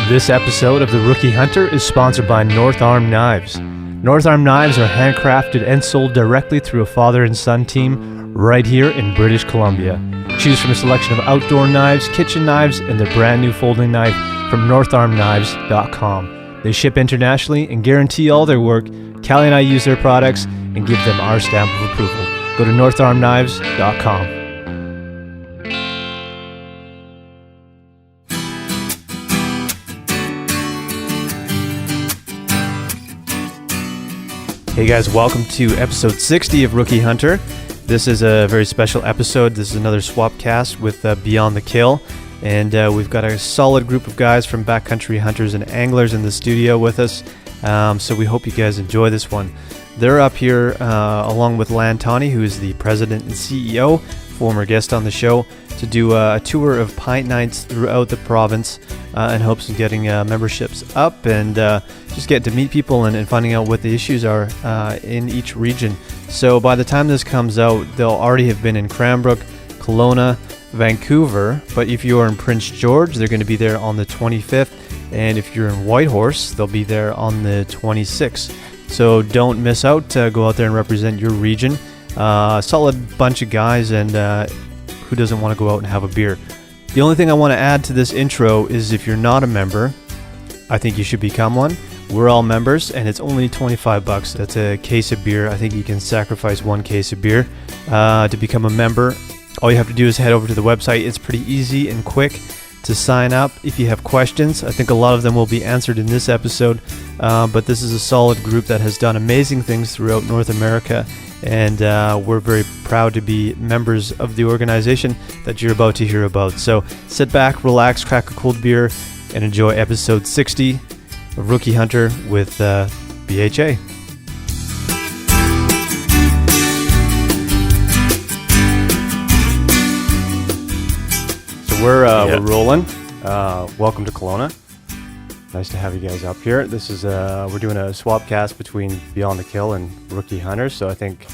This episode of The Rookie Hunter is sponsored by North Arm Knives. North Arm Knives are handcrafted and sold directly through a father and son team right here in British Columbia. Choose from a selection of outdoor knives, kitchen knives, and their brand new folding knife from northarmknives.com. They ship internationally and guarantee all their work. Callie and I use their products and give them our stamp of approval. Go to northarmknives.com. Hey guys, welcome to episode 60 of Rookie Hunter. This is a very special episode. This is another swap cast with Beyond the Kill. And we've got a solid group of guys from Backcountry Hunters and Anglers in the studio with us. So we hope you guys enjoy this one. They're up here along with Land Tawney, who is the president and CEO, former guest on the show, to do a tour of pint nights throughout the province in hopes of getting memberships up and just get to meet people and finding out what the issues are in each region. So by the time this comes out, they'll already have been in Cranbrook, Kelowna, Vancouver, but if you're in Prince George, they're going to be there on the 25th, and if you're in Whitehorse, they'll be there on the 26th. So don't miss out. Go out there and represent your region. Solid bunch of guys, and who doesn't want to go out and have a beer? The only thing I want to add to this intro is if you're not a member, I think you should become one. We're all members, and it's only $25. That's a case of beer. I think you can sacrifice one case of beer to become a member. All you have to do is head over to the website. It's pretty easy and quick to sign up. If you have questions, I think a lot of them will be answered in this episode, but this is a solid group that has done amazing things throughout North America, and we're very proud to be members of the organization that you're about to hear about. So sit back, relax, crack a cold beer, and enjoy episode 60 of Rookie Hunter with BHA. So we're rolling. Welcome to Kelowna. Nice to have you guys up here. This is we're doing a swap cast between Beyond the Kill and Rookie Hunters. So I think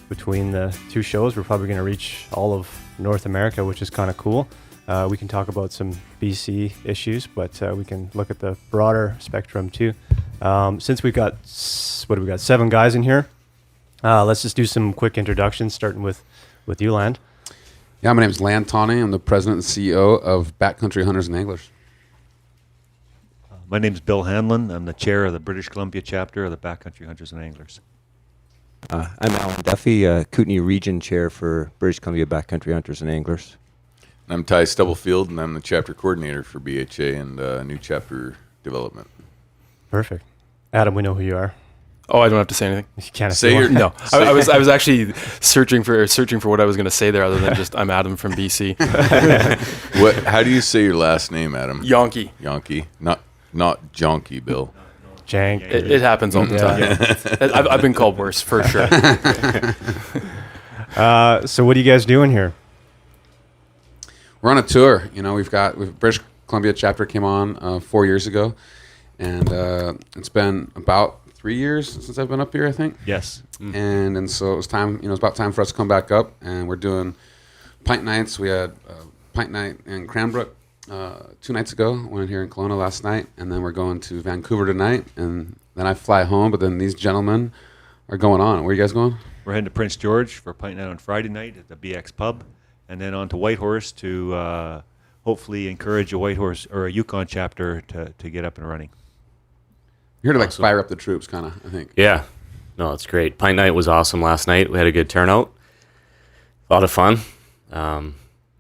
between the two shows, we're probably going to reach all of North America, which is kind of cool. We can talk about some BC issues, but we can look at the broader spectrum too. Since we've got 7 guys in here, let's just do some quick introductions, starting with you, Land. Yeah, my name is Land Tawney. I'm the president and CEO of Backcountry Hunters and Anglers. My name is Bill Hanlon. I'm the chair of the British Columbia chapter of the Backcountry Hunters and Anglers. I'm Alan Duffy, Kootenay Region Chair for British Columbia Backcountry Hunters and Anglers. I'm Ty Stubblefield, and I'm the chapter coordinator for BHA and new chapter development. Perfect. Adam, we know who you are. Oh, I don't have to say anything. You can't say your No, I was actually searching for what I was going to say there, other than just I'm Adam from BC. How do you say your last name, Adam? Janke. Janke, not Jonky, Bill. Jank. It happens all the time. I've been called worse for sure. So what are you guys doing here? We're on a tour. You know, we've British Columbia chapter came on 4 years ago, and it's been about 3 years since I've been up here, I think. Yes. And so it was time. You know, it's about time for us to come back up, and we're doing pint nights. We had pint night in Cranbrook 2 nights ago. Went here in Kelowna last night, and then we're going to Vancouver tonight, and then I fly home. But then these gentlemen are going on. Where are you guys going? We're heading to Prince George for pint night on Friday night at the BX Pub, and then on to Whitehorse to hopefully encourage a Whitehorse or a Yukon chapter to get up and running. You're here to fire up the troops, kind of, I think. Yeah. No, it's great. Pint night was awesome last night. We had a good turnout. A lot of fun. And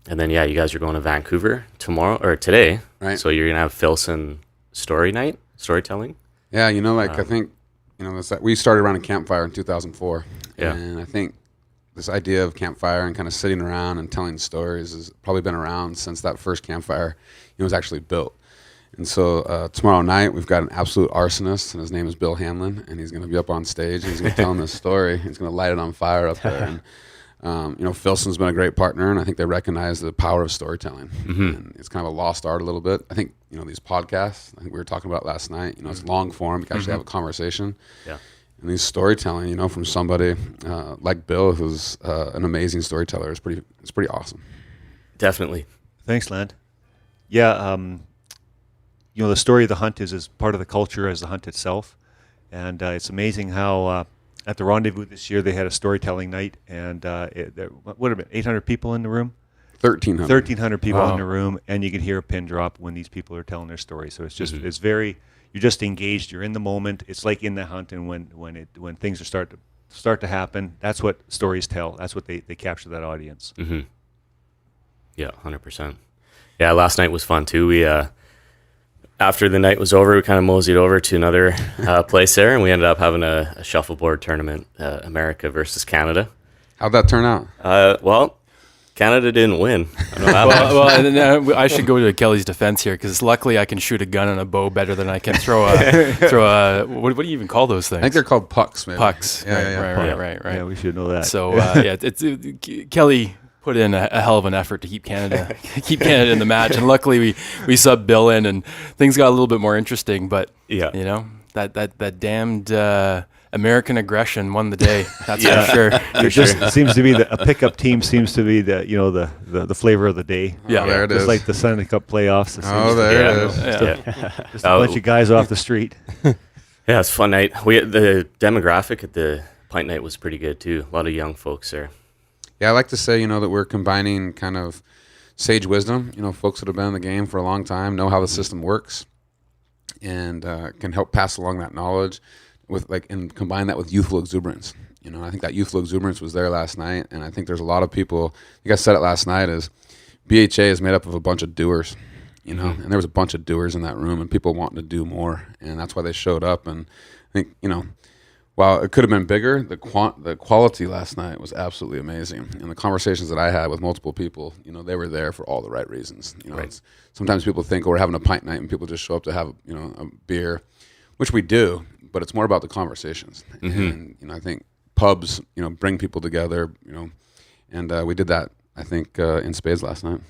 then, you guys are going to Vancouver today. Right. So you're going to have Filson storytelling. Yeah, I think, we started around a campfire in 2004. Yeah. And I think this idea of campfire and kind of sitting around and telling stories has probably been around since that first campfire was actually built. And so tomorrow night, we've got an absolute arsonist, and his name is Bill Hanlon, and he's going to be up on stage, and he's going to tell this story. He's going to light it on fire up there. And, Filson's been a great partner, and I think they recognize the power of storytelling. Mm-hmm. And it's kind of a lost art a little bit. I think, these podcasts, I think we were talking about last night, it's long form. You can actually have a conversation. Yeah. And these storytelling, from somebody like Bill, who's an amazing storyteller, it's pretty awesome. Definitely. Thanks, Land. Yeah, the story of the hunt is as part of the culture as the hunt itself, and it's amazing how at the rendezvous this year they had a storytelling night, and there would have been 800 people in the room. 1,300. 1,300 people Wow. in the room, and you could hear a pin drop when these people are telling their story. So it's just it's very, you're just engaged. You're in the moment. It's like in the hunt, and when things are start to happen, that's what stories tell. That's what they capture that audience. Mm-hmm. Yeah, 100%. Yeah, last night was fun too. We after the night was over, we kind of moseyed over to another place there, and we ended up having a shuffleboard tournament, America versus Canada. How'd that turn out? Well, Canada didn't win. I don't know how much. Well, and then, I should go to Kelly's defense here because luckily I can shoot a gun and a bow better than I can throw a what do you even call those things? I think they're called pucks, maybe. pucks. Yeah. Right. Yeah, we should know that. So Kelly put in a hell of an effort to keep Canada in the match, and luckily we subbed Bill in, and things got a little bit more interesting. But Yeah. that damned American aggression won the day. That's for sure. It just seems to be a pickup team seems to be the flavor of the day. Yeah. There it Just is. like the Sunday Cup playoffs. It Oh, seems to there be, it is. Yeah. just a bunch of guys off the street. Yeah, it's a fun night. The demographic at the pint night was pretty good too. A lot of young folks there. Yeah, I like to say, that we're combining kind of sage wisdom, folks that have been in the game for a long time, know how the system works, and can help pass along that knowledge and combine that with youthful exuberance. I think that youthful exuberance was there last night, and I think there's a lot of people, I think I said it last night, is BHA is made up of a bunch of doers, and there was a bunch of doers in that room and people wanting to do more, and that's why they showed up. And I think, while it could have been bigger, the quality last night was absolutely amazing. And the conversations that I had with multiple people, they were there for all the right reasons. Right. Sometimes people think, we're having a pint night and people just show up to have, a beer, which we do, but it's more about the conversations. And, I think pubs, bring people together, and we did that, I think, in spades last night.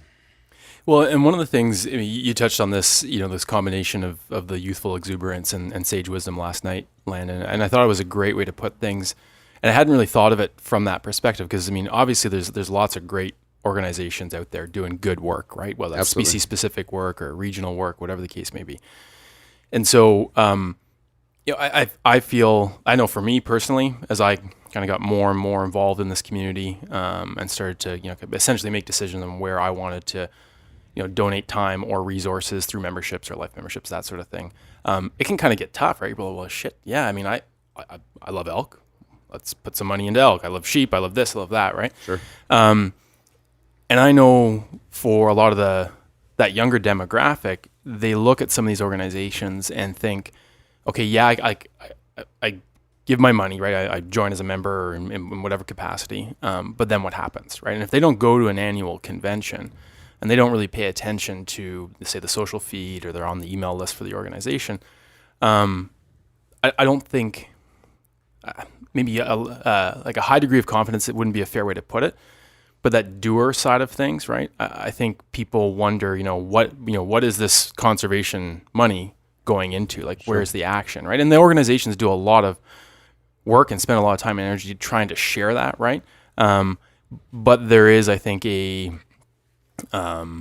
Well, and one of the things you touched on this, this combination of the youthful exuberance and sage wisdom last night, Landon, and I thought it was a great way to put things. And I hadn't really thought of it from that perspective because, obviously there's lots of great organizations out there doing good work, right? Whether that's Absolutely. species-specific work or regional work, whatever the case may be. And so, I feel, I know for me personally, as I kind of got more and more involved in this community and started to, essentially make decisions on where I wanted to, donate time or resources through memberships or life memberships, that sort of thing. It can kind of get tough, right? Well, shit. Yeah. I love elk. Let's put some money into elk. I love sheep. I love this. I love that. Right. Sure. And I know for a lot of that younger demographic, they look at some of these organizations and think, okay, yeah, I give my money, right? I join as a member in whatever capacity. But then what happens, right? And if they don't go to an annual convention, and they don't really pay attention to, say, the social feed, or they're on the email list for the organization, I don't think maybe like a high degree of confidence, it wouldn't be a fair way to put it, but that doer side of things, right? I think people wonder, what is this conservation money going into? Like, Sure. Where's the action, right? And the organizations do a lot of work and spend a lot of time and energy trying to share that, right? But there is, I think, not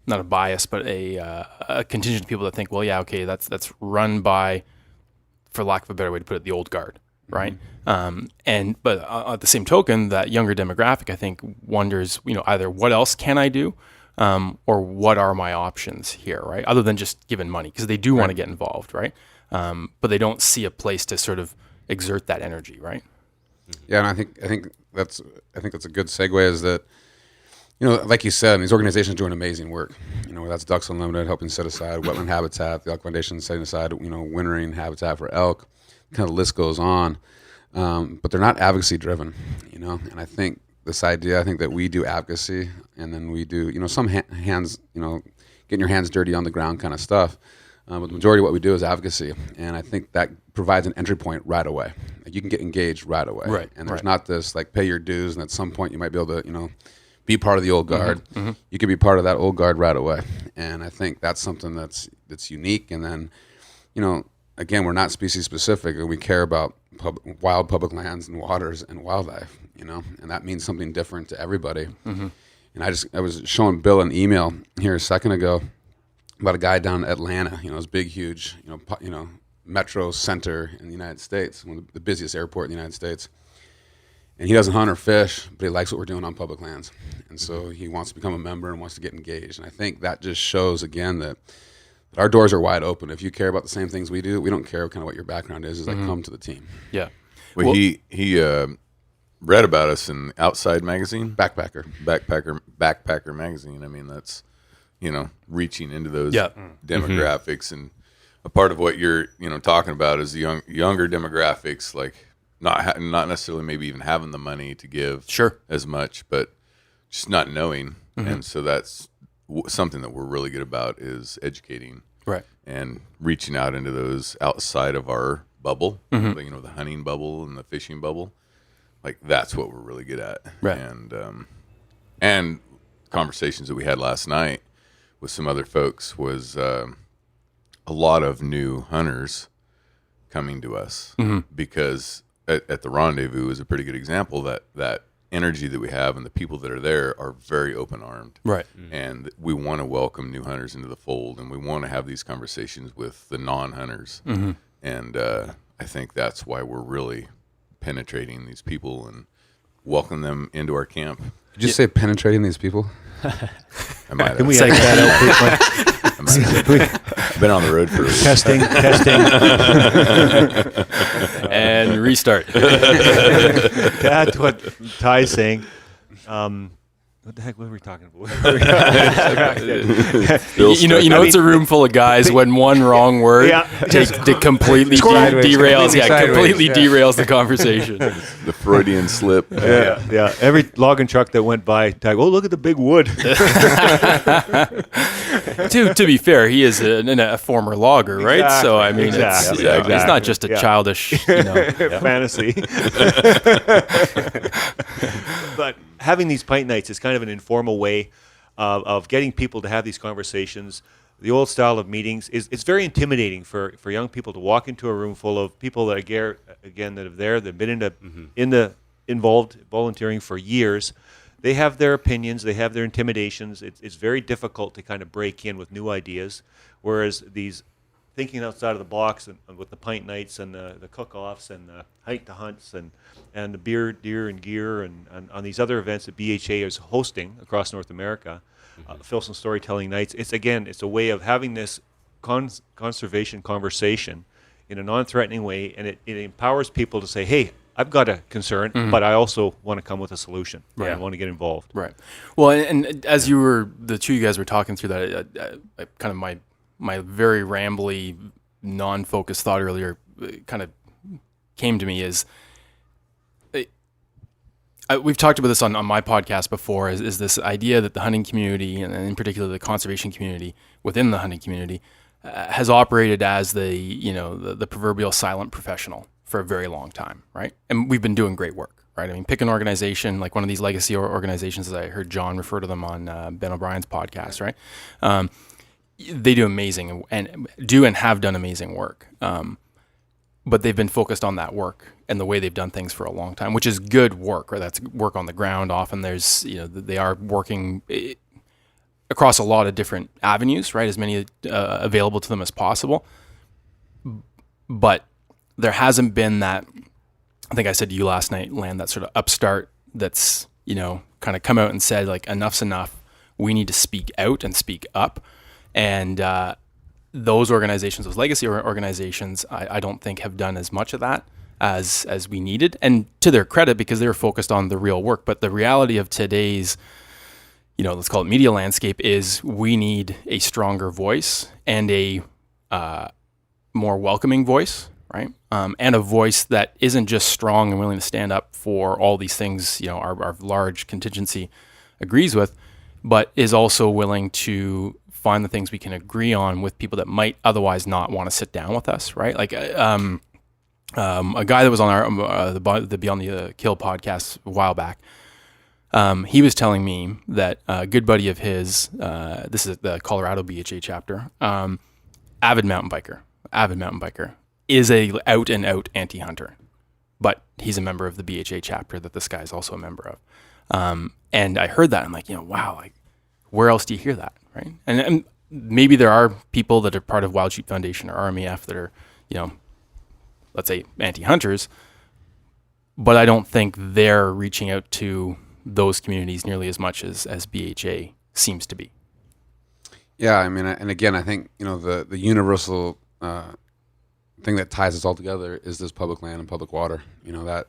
a bias, but a contingent of people that think, well, yeah, okay, that's run by, for lack of a better way to put it, the old guard, right? But at the same token, that younger demographic, I think, wonders, either what else can I do, or what are my options here, right? Other than just giving money, because they do want to get involved, right? But they don't see a place to sort of exert that energy, right? Yeah, and I think that's a good segue. Is that like you said, these organizations doing amazing work. That's Ducks Unlimited helping set aside wetland habitat, the Elk Foundation setting aside wintering habitat for elk. Kind of the list goes on, but they're not advocacy driven. And I think this idea, that we do advocacy, and then we do some hands, getting your hands dirty on the ground kind of stuff. But the majority of what we do is advocacy, and I think that provides an entry point right away. Like, you can get engaged right away, Right, and there's right. not this like pay your dues, and at some point you might be able to be part of the old guard. Mm-hmm. You could be part of that old guard right away, and I think that's something that's unique. And then again, we're not species specific, and we care about wild public lands and waters and wildlife, and that means something different to everybody. Mm-hmm. And I was showing Bill an email here a second ago about a guy down in Atlanta, this big, huge, metro center in the United States, one of the busiest airport in the United States. And he doesn't hunt or fish, but he likes what we're doing on public lands. And so he wants to become a member and wants to get engaged. And I think that just shows, again, that our doors are wide open. If you care about the same things we do, we don't care kind of what your background is like, come to the team. Yeah. Well, he read about us in Outside magazine. Backpacker magazine. I mean, that's, reaching into those demographics. And a part of what you're, talking about is the younger demographics, like not necessarily maybe even having the money to give as much, but just not knowing. And so that's something that we're really good about is educating and reaching out into those outside of our bubble, the hunting bubble and the fishing bubble. Like that's what we're really good at. Right. And conversations that we had last night with some other folks was a lot of new hunters coming to us because at the rendezvous is a pretty good example that energy that we have and the people that are there are very open-armed. Right. And we want to welcome new hunters into the fold, and we want to have these conversations with the non-hunters. And I think that's why we're really penetrating these people and welcome them into our camp. Did you say penetrating these people? I might have. Can we edit that out, please? I've been on the road for a week. Testing. And restart. That's what Ty's saying. What the heck were we talking about? It's a room full of guys when one wrong word completely derails the conversation. The Freudian slip. Yeah. Every logging truck that went by, Ty, look at the big wood. To be fair, he is a former logger, right? Exactly, So I mean, exactly. It's not just a childish fantasy. But having these pint nights is kind of an informal way of getting people to have these conversations. The old style of meetings it's very intimidating for young people to walk into a room full of people that are they've been involved volunteering for years. They have their opinions, they have their intimidations. It's very difficult to kind of break in with new ideas, whereas these thinking outside of the box and with the pint nights and the cook-offs and the hike to hunts and the beer, deer, and gear and on these other events that BHA is hosting across North America, Filson Storytelling Nights. It's a way of having this conservation conversation in a non-threatening way, and it empowers people to say, hey, I've got a concern, but I also want to come with a solution. Right. I want to get involved. Right. Well, and as the two of you guys were talking through that, kind of my very rambly, non-focused thought earlier kind of came to me is, we've talked about this on my podcast before, is this idea that the hunting community, and in particular the conservation community within the hunting community, has operated as the proverbial silent professional for a very long time, right? And we've been doing great work, right? I mean, pick an organization, like one of these legacy organizations, as I heard John refer to them on Ben O'Brien's podcast, right? They do amazing and have done amazing work. But they've been focused on that work and the way they've done things for a long time, which is good work, right? That's work on the ground. Often there's, they are working across a lot of different avenues, right? As many available to them as possible. But there hasn't been that, I think I said to you last night, Land, that sort of upstart that's, kind of come out and said, like, enough's enough. We need to speak out and speak up. And those organizations, those legacy organizations, I don't think have done as much of that as we needed. And to their credit, because they were focused on the real work. But the reality of today's, let's call it media landscape, is we need a stronger voice and a more welcoming voice, right? And a voice that isn't just strong and willing to stand up for all these things, our large contingency agrees with, but is also willing to find the things we can agree on with people that might otherwise not want to sit down with us, right? Like a guy that was on our the Beyond the Kill podcast a while back, he was telling me that a good buddy of his, this is the Colorado BHA chapter, avid mountain biker, is a out and out anti-hunter, but he's a member of the BHA chapter that this guy is also a member of. And I heard that, I'm like, wow, like where else do you hear that, right? And maybe there are people that are part of Wild Sheep Foundation or RMEF that are, let's say anti-hunters, but I don't think they're reaching out to those communities nearly as much as BHA seems to be. Yeah, I mean, and again, I think, the universal thing that ties us all together is this public land and public water. That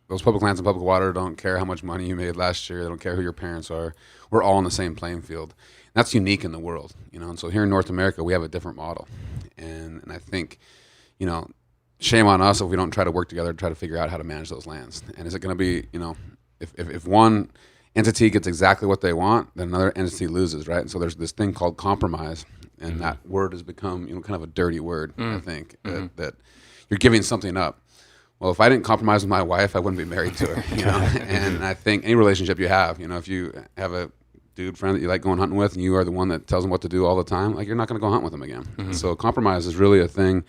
those public lands and public water don't care how much money you made last year. They don't care who your parents are. We're all on the same playing field. That's unique in the world, and so here in North America, we have a different model. And I think, shame on us if we don't try to work together to try to figure out how to manage those lands. And is it going to be, if one entity gets exactly what they want, then another entity loses, right? And so there's this thing called compromise, and that word has become, kind of a dirty word, I think, that you're giving something up. Well, if I didn't compromise with my wife, I wouldn't be married to her, And I think any relationship you have, if you have a dude friend that you like going hunting with and you are the one that tells them what to do all the time, like, you're not going to go hunt with them again. So compromise is really a thing.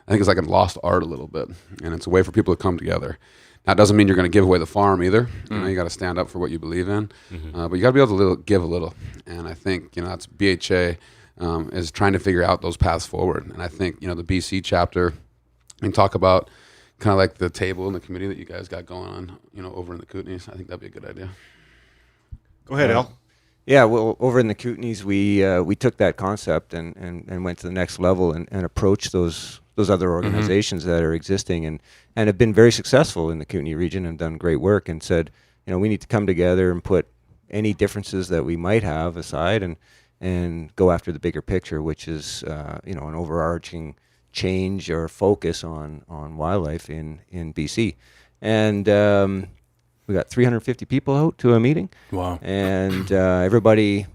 I think it's like a lost art a little bit, and it's a way for people to come together. That doesn't mean you're going to give away the farm either. You got to stand up for what you believe in, but you got to be able to give a little. And I think that's BHA is trying to figure out those paths forward. And I think the BC chapter, we can talk about kind of like the table and the committee that you guys got going on, over in the Kootenays. I think that'd be a good idea. Go ahead, Al. Yeah, well, over in the Kootenays, we took that concept and went to the next level and approached those other organizations that are existing and have been very successful in the Kootenay region and done great work, and said, we need to come together and put any differences that we might have aside and go after the bigger picture, which is an overarching change or focus on wildlife in BC. And we got 350 people out to a meeting. Wow. And everybody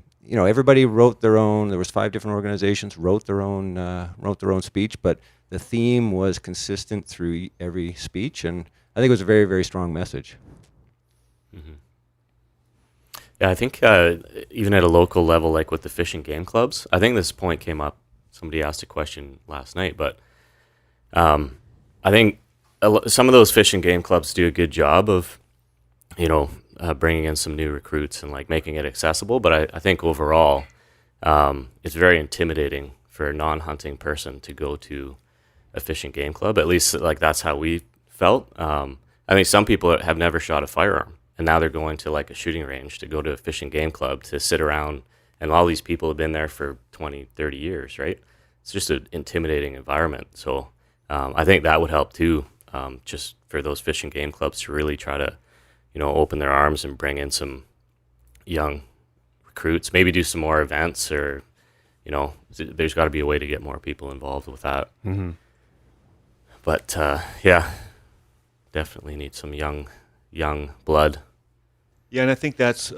wrote their own. There was 5 different organizations wrote their own speech, but the theme was consistent through every speech, and I think it was a very, very strong message. Yeah, I think even at a local level, like with the fish and game clubs, I think this point came up. Somebody asked a question last night, but I think some of those fish and game clubs do a good job of, bringing in some new recruits and like making it accessible. But I think overall, it's very intimidating for a non-hunting person to go to a fish and game club. At least like that's how we felt. I think some people have never shot a firearm, and now they're going to like a shooting range to go to a fish and game club to sit around, and all these people have been there for 20, 30 years, right? It's just an intimidating environment. So I think that would help too, just for those fish and game clubs to really try to, open their arms and bring in some young recruits, maybe do some more events, or, there's got to be a way to get more people involved with that. But yeah, definitely need some young blood. Yeah, and I think that's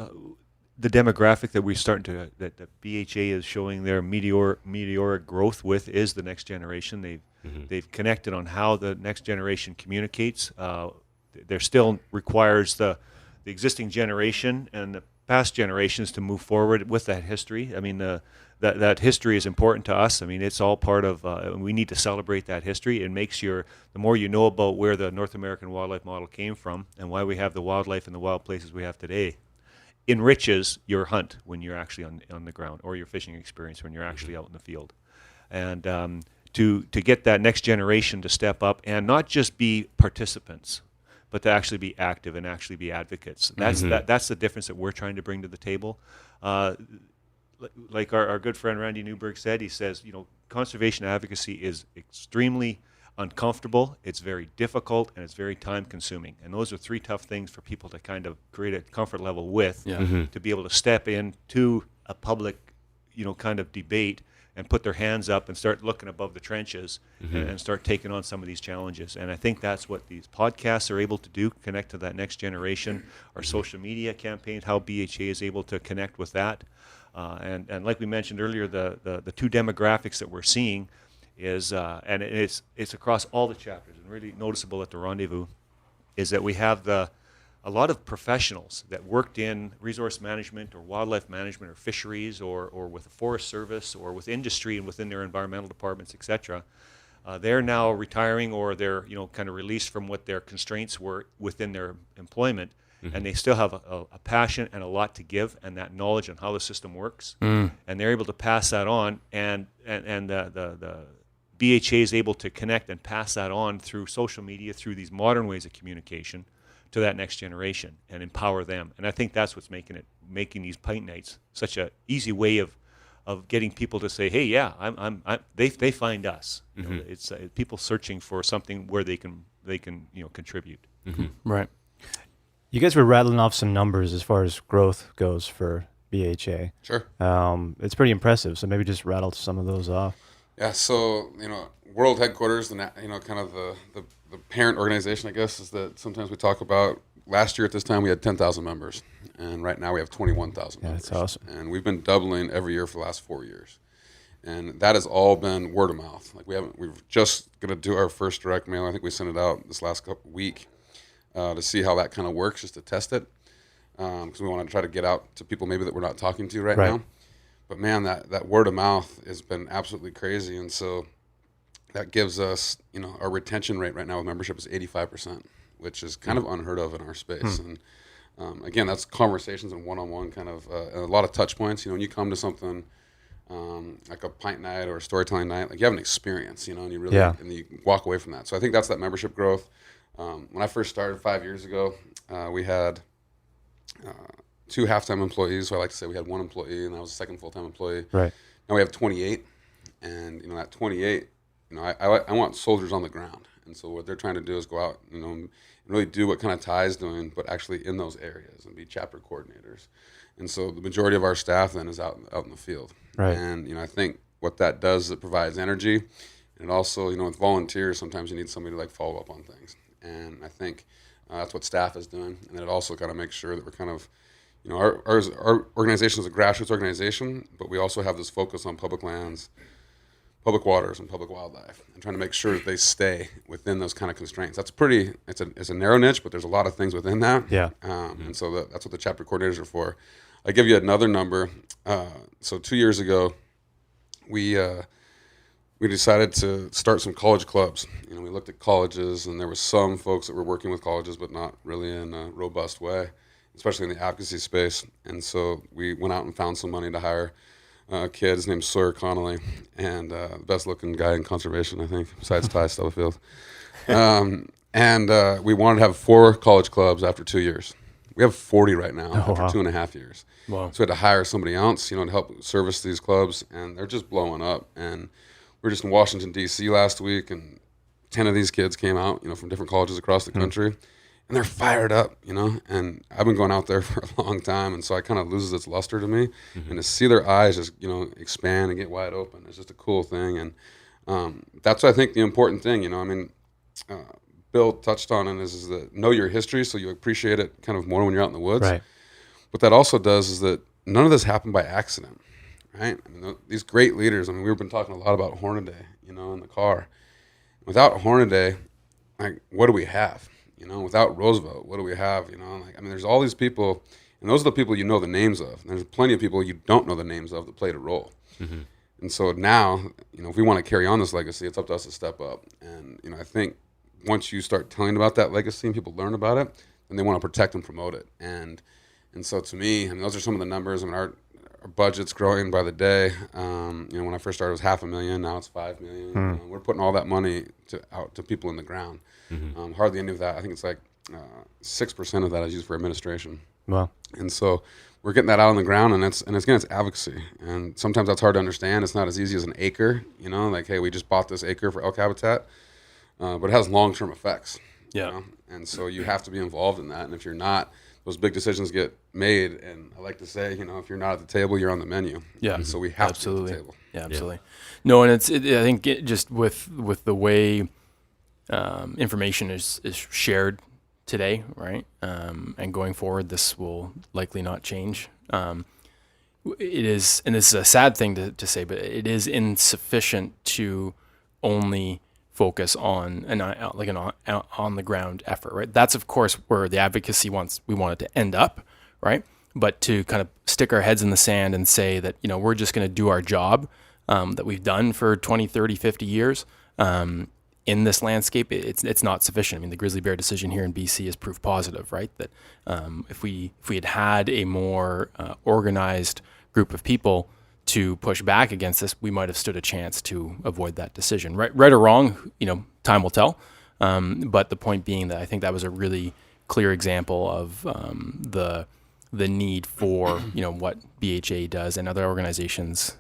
the demographic that we're starting to, that BHA is showing their meteoric growth with, is the next generation. They've connected on how the next generation communicates. There still requires the existing generation and the past generations to move forward with that history. I mean, that history is important to us. I mean, it's all part of, we need to celebrate that history. It makes the more you know about where the North American wildlife model came from and why we have the wildlife and the wild places we have today, enriches your hunt when you're actually on the ground, or your fishing experience when you're actually out in the field. And to get that next generation to step up and not just be participants, but to actually be active and actually be advocates. That's the difference that we're trying to bring to the table. Like our good friend Randy Newberg said, he says, conservation advocacy is extremely uncomfortable, it's very difficult, and it's very time consuming. And those are 3 tough things for people to kind of create a comfort level with, to be able to step into a public, kind of debate and put their hands up and start looking above the trenches and start taking on some of these challenges. And I think that's what these podcasts are able to do, connect to that next generation. Our social media campaign, how BHA is able to connect with that. And like we mentioned earlier, the 2 demographics that we're seeing is, and it's across all the chapters, and really noticeable at the rendezvous, is that we have a lot of professionals that worked in resource management or wildlife management or fisheries or with the Forest Service or with industry and within their environmental departments, etc. They're now retiring, or they're kind of released from what their constraints were within their employment, and they still have a passion and a lot to give, and that knowledge on how the system works, and they're able to pass that on, and the BHA is able to connect and pass that on through social media, through these modern ways of communication, to that next generation and empower them. And I think that's what's making these pint nights such a easy way of getting people to say, hey, yeah, they find us. You know, it's people searching for something where they can contribute. Right. You guys were rattling off some numbers as far as growth goes for BHA. Sure. It's pretty impressive. So maybe just rattle some of those off. Yeah. So world headquarters, kind of the parent organization, I guess, is that sometimes we talk about. Last year at this time we had 10,000 members, and right now we have 21,000 members. That's awesome. And we've been doubling every year for the last 4 years, and that has all been word of mouth. Like we're just gonna do our first direct mail. I think we sent it out this last week to see how that kind of works, just to test it, because we want to try to get out to people maybe that we're not talking to right now. But man, that word of mouth has been absolutely crazy, and so that gives us, our retention rate right now with membership is 85%, which is kind of unheard of in our space. And again, that's conversations and one-on-one kind of, and a lot of touch points. When you come to something like a pint night or a storytelling night, like you have an experience, and you really, and you walk away from that. So I think that's that membership growth. When I first started 5 years ago, we had 2 half-time employees. So I like to say we had 1 employee, and that was the second full-time employee. Right. Now we have 28, and that 28, I want soldiers on the ground. And so what they're trying to do is go out, and really do what kind of Ty's doing, but actually in those areas and be chapter coordinators. And so the majority of our staff then is out in the field. Right. And I think what that does is it provides energy, and it also with volunteers sometimes you need somebody to follow up on things. And I think that's what staff is doing, and then it also kind of makes sure that we're kind of our organization is a grassroots organization, but we also have this focus on public lands, public waters, and public wildlife, and trying to make sure that they stay within those kind of constraints. That's it's a narrow niche, but there's a lot of things within that. Yeah. And so that's what the chapter coordinators are for. I give you another number. So 2 years ago, we decided to start some college clubs. We looked at colleges, and there were some folks that were working with colleges, but not really in a robust way, especially in the advocacy space. And so we went out and found some money to hire a kid. His name's Sawyer Connolly, and the best looking guy in conservation, I think, besides Ty Stubblefield. And we wanted to have 4 college clubs after 2 years. We have 40 right now after 2.5 years. Wow. So we had to hire somebody else, to help service these clubs, and they're just blowing up. And we were just in Washington, D.C. last week, and 10 of these kids came out, from different colleges across the country. And they're fired up, and I've been going out there for a long time, and so it kind of loses its luster to me. And to see their eyes just, expand and get wide open, it's just a cool thing. And that's, I think, the important thing, Bill touched on it, is that know your history so you appreciate it kind of more when you're out in the woods. Right. What that also does is that none of this happened by accident, right? These great leaders, we've been talking a lot about Hornaday, in the car. Without Hornaday, what do we have? Without Roosevelt, what do we have? There's all these people, and those are the people the names of. And there's plenty of people you don't know the names of that played a role. Mm-hmm. And so now, if we want to carry on this legacy, it's up to us to step up. And, I think once you start telling about that legacy and people learn about it, then they want to protect and promote it. And so to me, those are some of the numbers. Our budget's growing by the day. When I first started, it was $500,000. Now it's $5 million. We're putting all that money out to people in the ground. Mm-hmm. Hardly any of that. I think it's 6% of that is used for administration. Wow. And so we're getting that out on the ground, and it's advocacy. And sometimes that's hard to understand. It's not as easy as an acre. Hey, we just bought this acre for elk habitat, but it has long-term effects. Yeah. And so you have to be involved in that. And if you're not, those big decisions get made. And I like to say, if you're not at the table, you're on the menu. Yeah. And so we have to be at the table. Yeah, absolutely. Yeah. No, and I think just with the way information is shared today, right? And going forward, this will likely not change. It is, and this is a sad thing to say, but it is insufficient to only focus on an on the ground effort, right? That's of course where the advocacy we want it to end up, right? But to kind of stick our heads in the sand and say that, we're just going to do our job that we've done for 20, 30, 50 years, in this landscape, it's not sufficient. I mean, the grizzly bear decision here in BC is proof positive, right? That if we had a more organized group of people to push back against this, we might have stood a chance to avoid that decision. Right or wrong, time will tell. But the point being that I think that was a really clear example of the need for what BHA does and other organizations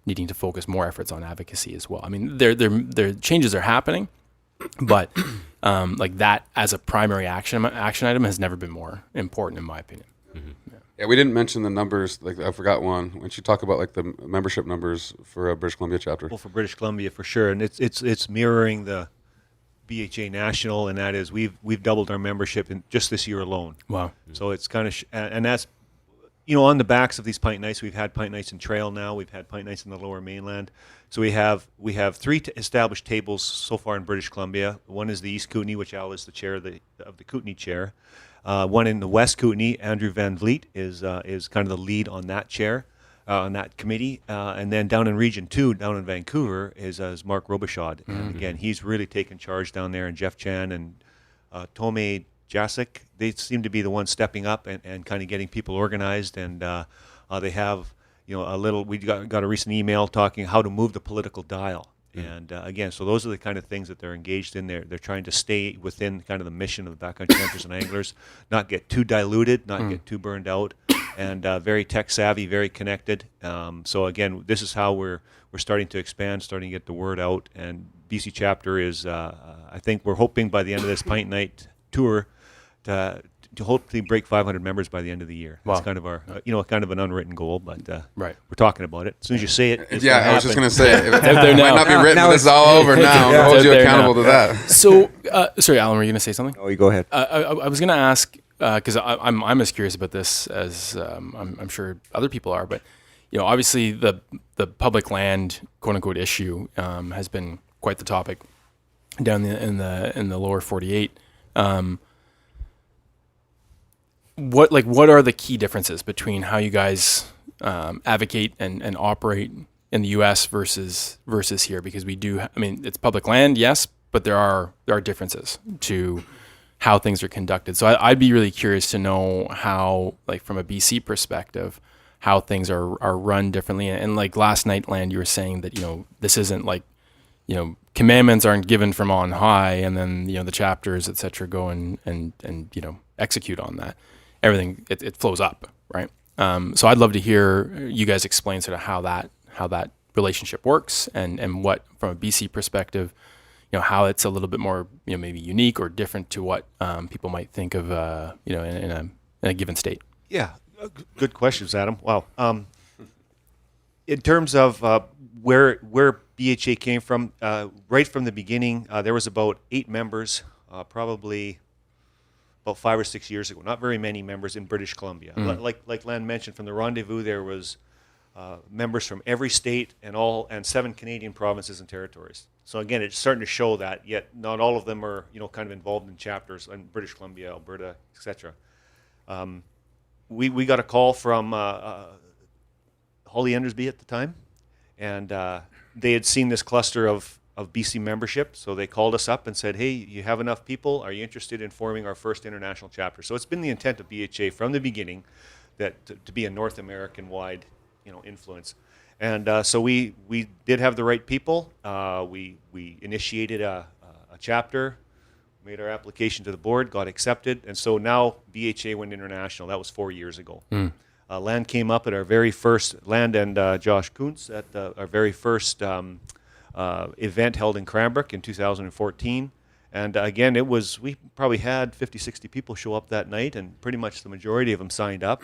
needing to focus more efforts on advocacy as well. I mean, their changes are happening, but like that as a primary action item has never been more important in my opinion. Mm-hmm. Yeah, we didn't mention the numbers. Like I forgot one. When you talk about like the membership numbers for a British Columbia chapter. Well, for British Columbia for sure, and it's mirroring the BHA National, and that is we've doubled our membership in just this year alone. Wow! So it's kind of and that's on the backs of these pint nights. We've had pint nights in Trail now. We've had pint nights in the Lower Mainland. So we have 3 established tables so far in British Columbia. One is the East Kootenay, which Al is the chair of the Kootenay chair. One in the West Kootenay, Andrew Van Vliet is kind of the lead on that chair, on that committee. And then down in Region 2, down in Vancouver, is Mark Robichaud. And again, he's really taken charge down there, and Jeff Chan and Tome Jasic, they seem to be the ones stepping up and kind of getting people organized. And they have, we got a recent email talking how to move the political dial. And again, so those are the kind of things that they're engaged in. They're trying to stay within kind of the mission of the Backcountry Hunters and Anglers, not get too diluted, not get too burned out, and very tech savvy, very connected. So again, this is how we're starting to expand, starting to get the word out. And BC chapter is, I think we're hoping by the end of this pint night tour to hopefully break 500 members by the end of the year. That's kind of our, kind of an unwritten goal, but we're talking about it. As soon as you say it, it's I was just going to say, it there might now. not be written, Now but it's all over now. Yeah, I'll hold it's you out there accountable now. to that. So, sorry, Alan, were you going to say something? Oh, you go ahead. I was going to ask because I'm as curious about this as I'm sure other people are, but obviously the public land quote unquote issue has been quite the topic down in the lower 48. What are the key differences between how you guys advocate and operate in the U.S. versus here? Because we do, I mean, it's public land, yes, but there are differences to how things are conducted. So I'd be really curious to know how, like from a BC perspective, how things are run differently. And like last night, Land, you were saying that this isn't like commandments aren't given from on high, and then the chapters, et cetera, go and execute on that. Everything it flows up, right? So I'd love to hear you guys explain sort of how that relationship works, and what from a BC perspective, how it's a little bit more maybe unique or different to what people might think of in a given state. Yeah, good questions, Adam. Wow. In terms of where BHA came from, right from the beginning, there was about 8 members, probably about 5 or 6 years ago. Not very many members in British Columbia. Like Land mentioned, from the rendezvous, there was members from every state and 7 Canadian provinces and territories. So again, it's starting to show that, yet not all of them are kind of involved in chapters in British Columbia, Alberta, etc. We got a call from Holly Endersby at the time, and they had seen this cluster of BC membership, so they called us up and said, hey, you have enough people, are you interested in forming our first international chapter? So it's been the intent of BHA from the beginning that to be a North American-wide influence. And so we did have the right people. We initiated a chapter, made our application to the board, got accepted, and so now BHA went international. That was 4 years ago. Land came up at our very first, Land and Josh Kuntz at our very first event held in Cranbrook in 2014. And again, we probably had 50, 60 people show up that night, and pretty much the majority of them signed up.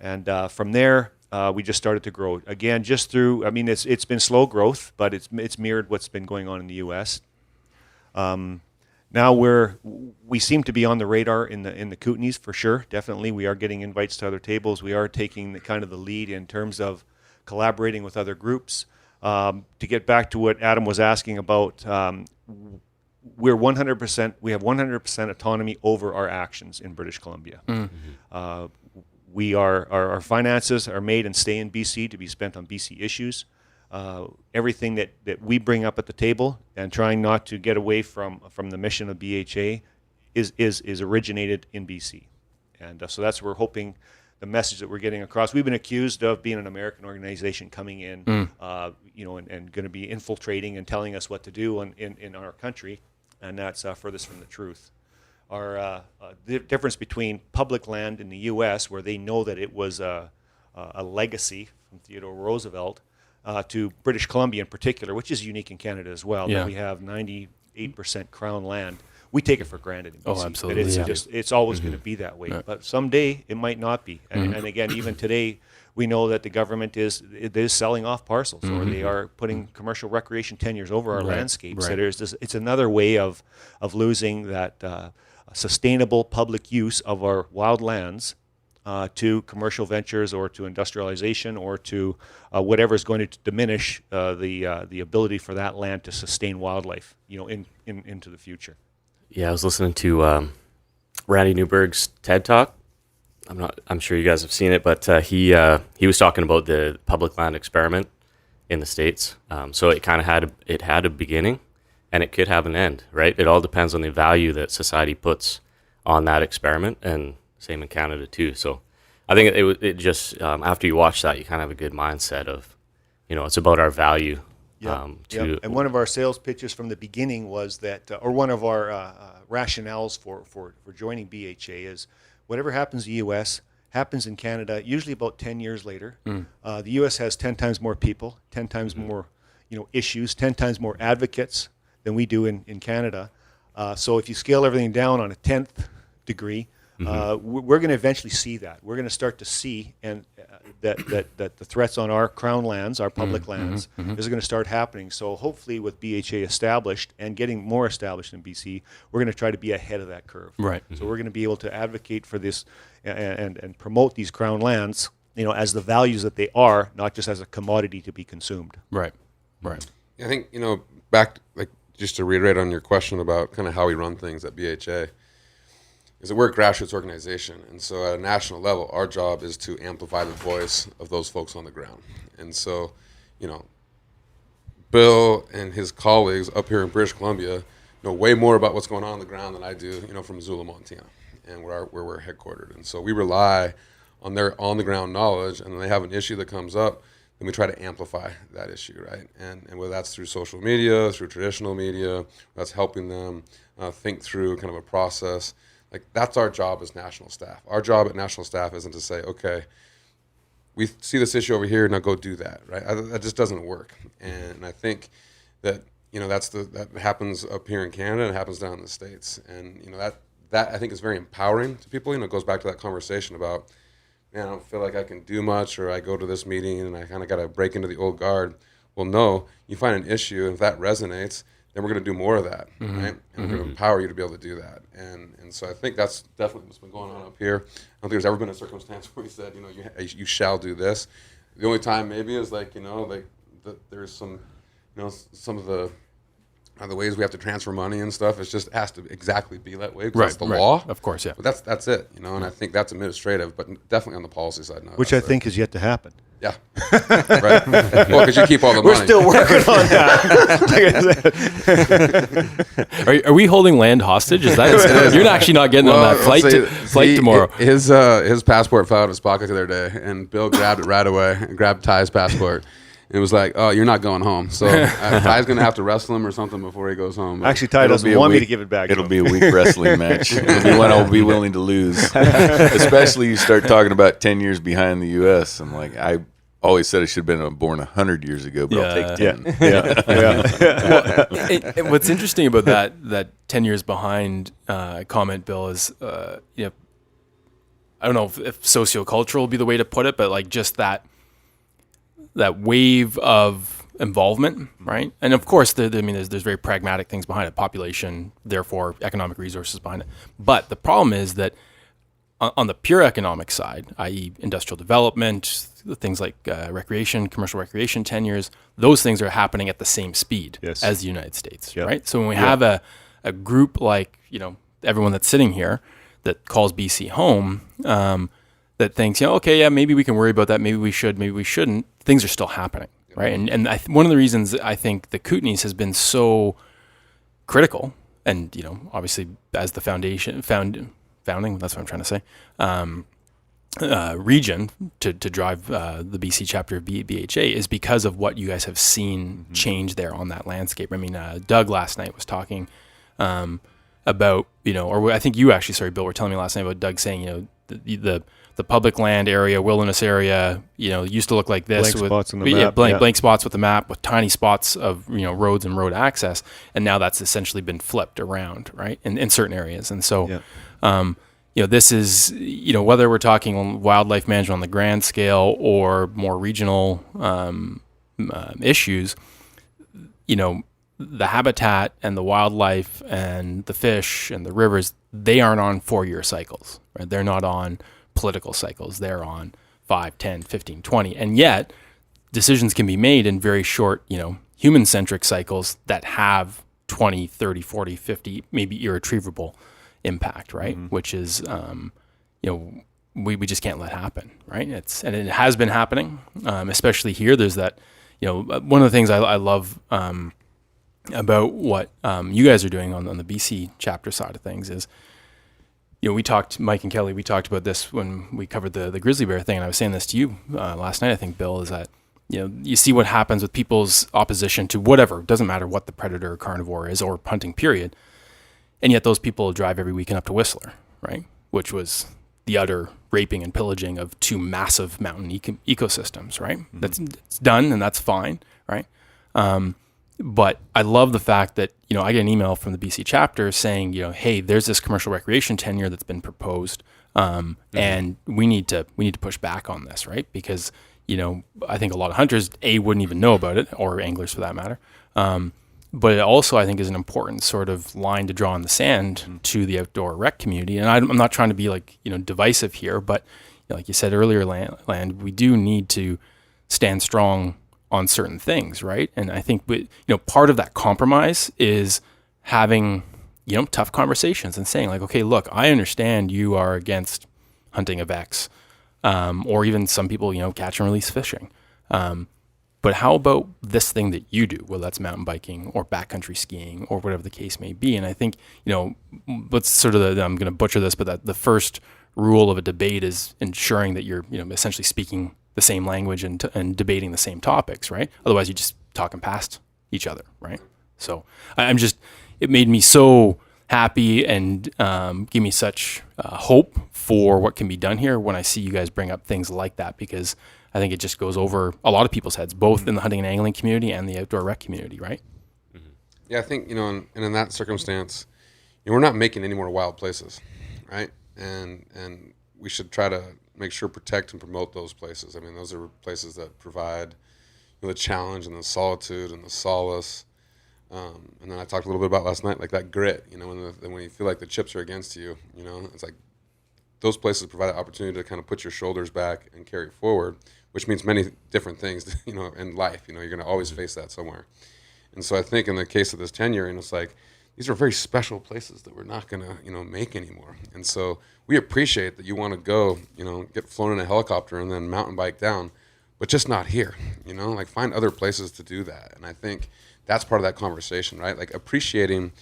And from there, we just started to grow. Again, just through, I mean, it's been slow growth, but it's mirrored what's been going on in the U.S. Now we seem to be on the radar in the Kootenays for sure. Definitely, we are getting invites to other tables. We are taking the lead in terms of collaborating with other groups. To get back to what Adam was asking about, we have 100% autonomy over our actions in British Columbia. Our finances are made and stay in BC to be spent on BC issues. everything that we bring up at the table, and trying not to get away from the mission of BHA is originated in BC. And so that's what we're hoping, the message that we're getting across. We've been accused of being an American organization coming in, and going to be infiltrating and telling us what to do in our country, and that's furthest from the truth. Our the difference between public land in the U.S., where they know that it was a legacy from Theodore Roosevelt, to British Columbia in particular, which is unique in Canada as well, that we have 98% Crown land. We take it for granted in BC. Oh, absolutely. But it's always going to be that way. But someday it might not be. And again, even today, we know that the government is selling off parcels, or they are putting commercial recreation tenures over our landscapes. So it's another way of losing that sustainable public use of our wild lands to commercial ventures, or to industrialization, or to whatever is going to diminish the ability for that land to sustain wildlife, into the future. Yeah, I was listening to Randy Newberg's TED Talk. I'm sure you guys have seen it, but he was talking about the public land experiment in the States. So it kind of had a beginning, and it could have an end, right? It all depends on the value that society puts on that experiment, and same in Canada too. So I think it just after you watch that, you kind of have a good mindset of, it's about our value. And one of our sales pitches from the beginning was that, or one of our rationales for joining BHA is, whatever happens in the U.S. happens in Canada, usually about 10 years later. The U.S. has 10 times more people, 10 times more issues, 10 times more advocates than we do in Canada. So if you scale everything down on a 10th degree, we're going to eventually see that. We're going to start to see that the threats on our crown lands, our public lands, is going to start happening. So hopefully, with BHA established and getting more established in BC, we're going to try to be ahead of that curve. Right. So we're going to be able to advocate for this and promote these crown lands, as the values that they are, not just as a commodity to be consumed. Right. I think, back, just to reiterate on your question about kind of how we run things at BHA, is that we're a grassroots organization. And so at a national level, our job is to amplify the voice of those folks on the ground. And so, Bill and his colleagues up here in British Columbia know way more about what's going on the ground than I do, from Missoula, Montana, and where we're headquartered. And so we rely on their on-the-ground knowledge, and when they have an issue that comes up, then we try to amplify that issue, right? And whether that's through social media, through traditional media, that's helping them think through kind of a process. That's our job as national staff. Our job at national staff isn't to say, okay, we see this issue over here, now go do that, right? That just doesn't work. And I think that, that happens up here in Canada, and it happens down in the States. And, that I think is very empowering to people. It goes back to that conversation about, man, I don't feel like I can do much, or I go to this meeting and I kind of got to break into the old guard. Well, no, you find an issue, and if that resonates, then we're going to do more of that, right? And we're going to empower you to be able to do that. And so I think that's definitely what's been going on up here. I don't think there's ever been a circumstance where we said, you shall do this. The only time maybe is there's some, some of the ways we have to transfer money and stuff. It just has to exactly be that way, because that's the law. Of course, yeah. But that's it, and I think that's administrative, but definitely on the policy side. No, which I think is yet to happen. Yeah. Right. Well, because you keep all the money. We're still working on that. Are we holding land hostage? Is that you're actually not getting on that flight tomorrow? His passport fell out of his pocket the other day, and Bill grabbed it right away and grabbed Ty's passport. And it was like, oh, you're not going home. So Ty's going to have to wrestle him or something before he goes home. Actually, Ty doesn't want me to give it back. It'll be a weak wrestling match. It'll be one I'll be willing to lose. Especially you start talking about 10 years behind the U.S. I'm like, I always said I should have been born 100 years ago, but I'll take 10. Well, what's interesting about that 10 years behind comment, Bill, is, I don't know if sociocultural would be the way to put it, but just that wave of involvement, right? And of course, there's very pragmatic things behind it, population, therefore economic resources behind it. But the problem is that on the pure economic side, i.e. industrial development, things like recreation, commercial recreation tenures, those things are happening at the same speed as the United States, right? So when we have a group like, everyone that's sitting here that calls BC home, that thinks, okay, yeah, maybe we can worry about that, maybe we should, maybe we shouldn't, things are still happening, right? And one of the reasons I think the Kootenays has been so critical, and obviously as the founding, that's what I'm trying to say, region to drive the BC chapter of BHA is because of what you guys have seen change there on that landscape. I mean, Doug last night was talking about, or I think you actually, sorry, Bill, were telling me last night about Doug saying, the public land area, wilderness area, used to look like this blank spots on the map. Blank spots with the map with tiny spots of roads and road access, and now that's essentially been flipped around, right, in certain areas. And so, this is whether we're talking wildlife management on the grand scale or more regional issues, the habitat and the wildlife and the fish and the rivers, they aren't on 4-year cycles, right? They're not on political cycles. They're on 5, 10, 15, 20. And yet decisions can be made in very short, human-centric cycles that have 20, 30, 40, 50, maybe irretrievable impact, right? Which is, we just can't let happen, right? And it has been happening, especially here. There's that, one of the things I love about what you guys are doing on the BC chapter side of things is, we talked, Mike and Kelly, we talked about this when we covered the grizzly bear thing, and I was saying this to you last night, I think, Bill, is that, you see what happens with people's opposition to whatever, it doesn't matter what the predator or carnivore is or hunting period, and yet those people drive every weekend up to Whistler, right, which was the utter raping and pillaging of 2 massive mountain ecosystems, right? It's done, and that's fine, right? But I love the fact that, I get an email from the BC chapter saying, hey, there's this commercial recreation tenure that's been proposed, and we need to push back on this, right? Because, I think a lot of hunters, wouldn't even know about it, or anglers for that matter. But it also, I think, is an important sort of line to draw in the sand to the outdoor rec community. And I'm not trying to be divisive here, but like you said earlier, Land, we do need to stand strong on certain things, right? And I think part of that compromise is having tough conversations and saying okay, look, I understand you are against hunting of X, or even some people catch and release fishing, but how about this thing that you do, whether that's mountain biking or backcountry skiing or whatever the case may be? And I think what's sort of I'm going to butcher this, but that the first rule of a debate is ensuring that you're essentially speaking the same language and debating the same topics, right? Otherwise, you're just talking past each other, right? So it made me so happy and give me such hope for what can be done here when I see you guys bring up things like that, because I think it just goes over a lot of people's heads, both in the hunting and angling community and the outdoor rec community, right? Yeah, I think, and in that circumstance, we're not making any more wild places, right? And we should try to make sure protect and promote those places. I mean, those are places that provide the challenge and the solitude and the solace. And then I talked a little bit about last night, like that grit, when you feel like the chips are against you, it's like those places provide an opportunity to kind of put your shoulders back and carry forward, which means many different things, in life. You're going to always face that somewhere. And so I think in the case of this tenure, it's like, these are very special places that we're not going to, make anymore. And so we appreciate that you want to go, get flown in a helicopter and then mountain bike down, but just not here, like find other places to do that. And I think that's part of that conversation, right? Like appreciating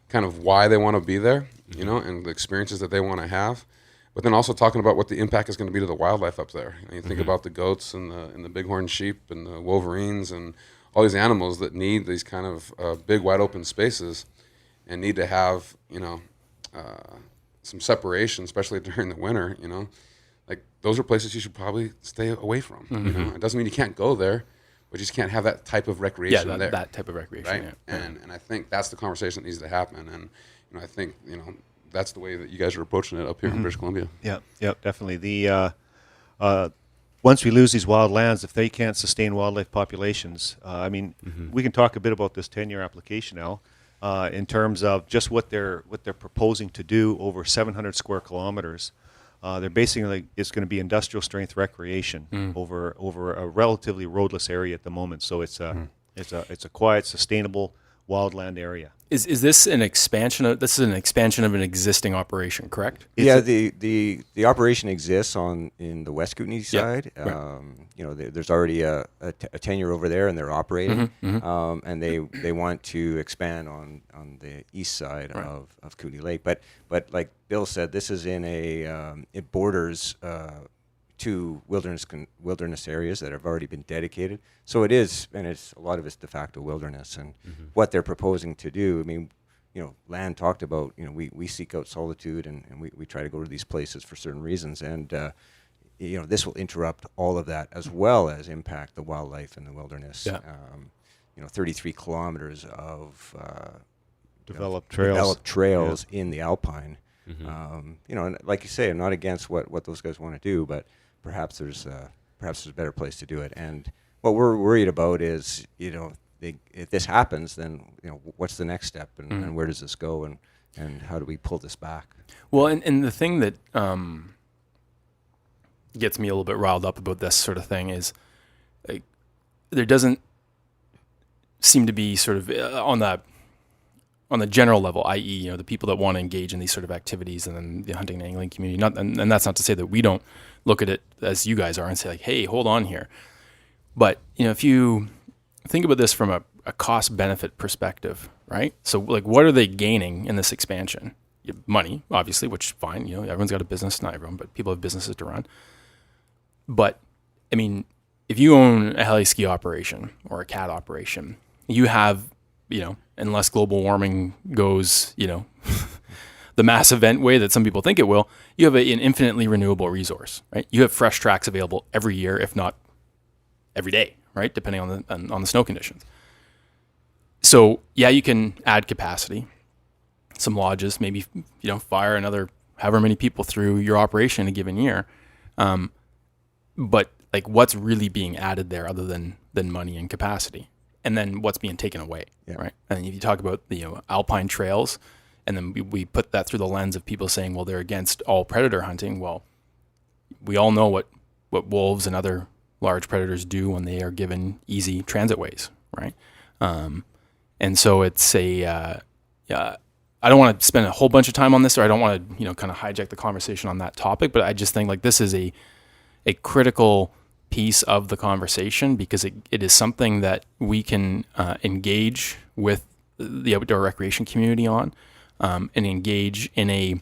kind of why they want to be there, and the experiences that they want to have, but then also talking about what the impact is going to be to the wildlife up there. You think about the goats and the bighorn sheep and the wolverines and all these animals that need these kind of big, wide open spaces and need to have, some separation, especially during the winter, like those are places you should probably stay away from. It doesn't mean you can't go there, but you just can't have that type of recreation there. That type of recreation, right? Yeah. And I think that's the conversation that needs to happen. And I think that's the way that you guys are approaching it up here in British Columbia. Yeah, definitely. The once we lose these wild lands, if they can't sustain wildlife populations, we can talk a bit about this 10-year application now. In terms of just what they're proposing to do over 700 square kilometers. They're basically, it's going to be industrial strength recreation over a relatively roadless area at the moment. So it's a quiet, sustainable wildland area. Is this an expansion of an existing operation, correct? Yeah, the operation exists in the West Kootenay side. right. There's already a tenure over there, and they're operating. And they want to expand on the east side of Kootenay Lake. But like Bill said, this is in it borders two wilderness areas that have already been dedicated. So it is, and a lot of it's de facto wilderness. And what they're proposing to do, I mean, Land talked about, we seek out solitude and we try to go to these places for certain reasons. And, this will interrupt all of that as well as impact the wildlife in the wilderness. Yeah. 33 kilometers of Developed trails in the Alpine. And like you say, I'm not against what those guys want to do, but perhaps there's a better place to do it. And what we're worried about is, if this happens, then what's the next step, and where does this go, and how do we pull this back? Well, and the thing that gets me a little bit riled up about this sort of thing is, like, there doesn't seem to be sort of on the general level, i.e., the people that want to engage in these sort of activities, and then the hunting and angling community. And that's not to say that we don't look at it as you guys are and say, like, hey, hold on here. But if you think about this from a cost benefit perspective, right? So, like, what are they gaining in this expansion? Money, obviously, which fine. Everyone's got a business, not everyone, but people have businesses to run. But I mean, if you own a heli ski operation or a cat operation, you have, unless global warming goes, the mass event way that some people think it will, you have an infinitely renewable resource, right? You have fresh tracks available every year, if not every day, right? Depending on the snow conditions. So yeah, you can add capacity, some lodges, maybe, fire another however many people through your operation in a given year. But like, what's really being added there other than money and capacity? And then what's being taken away, right? And if you talk about the alpine trails, and then we put that through the lens of people saying, well, they're against all predator hunting. Well, we all know what wolves and other large predators do when they are given easy transit ways, right? And so it's I don't want to spend a whole bunch of time on this, or I don't want to kind of hijack the conversation on that topic, but I just think like this is a critical piece of the conversation, because it is something that we can engage with the outdoor recreation community on, and engage in a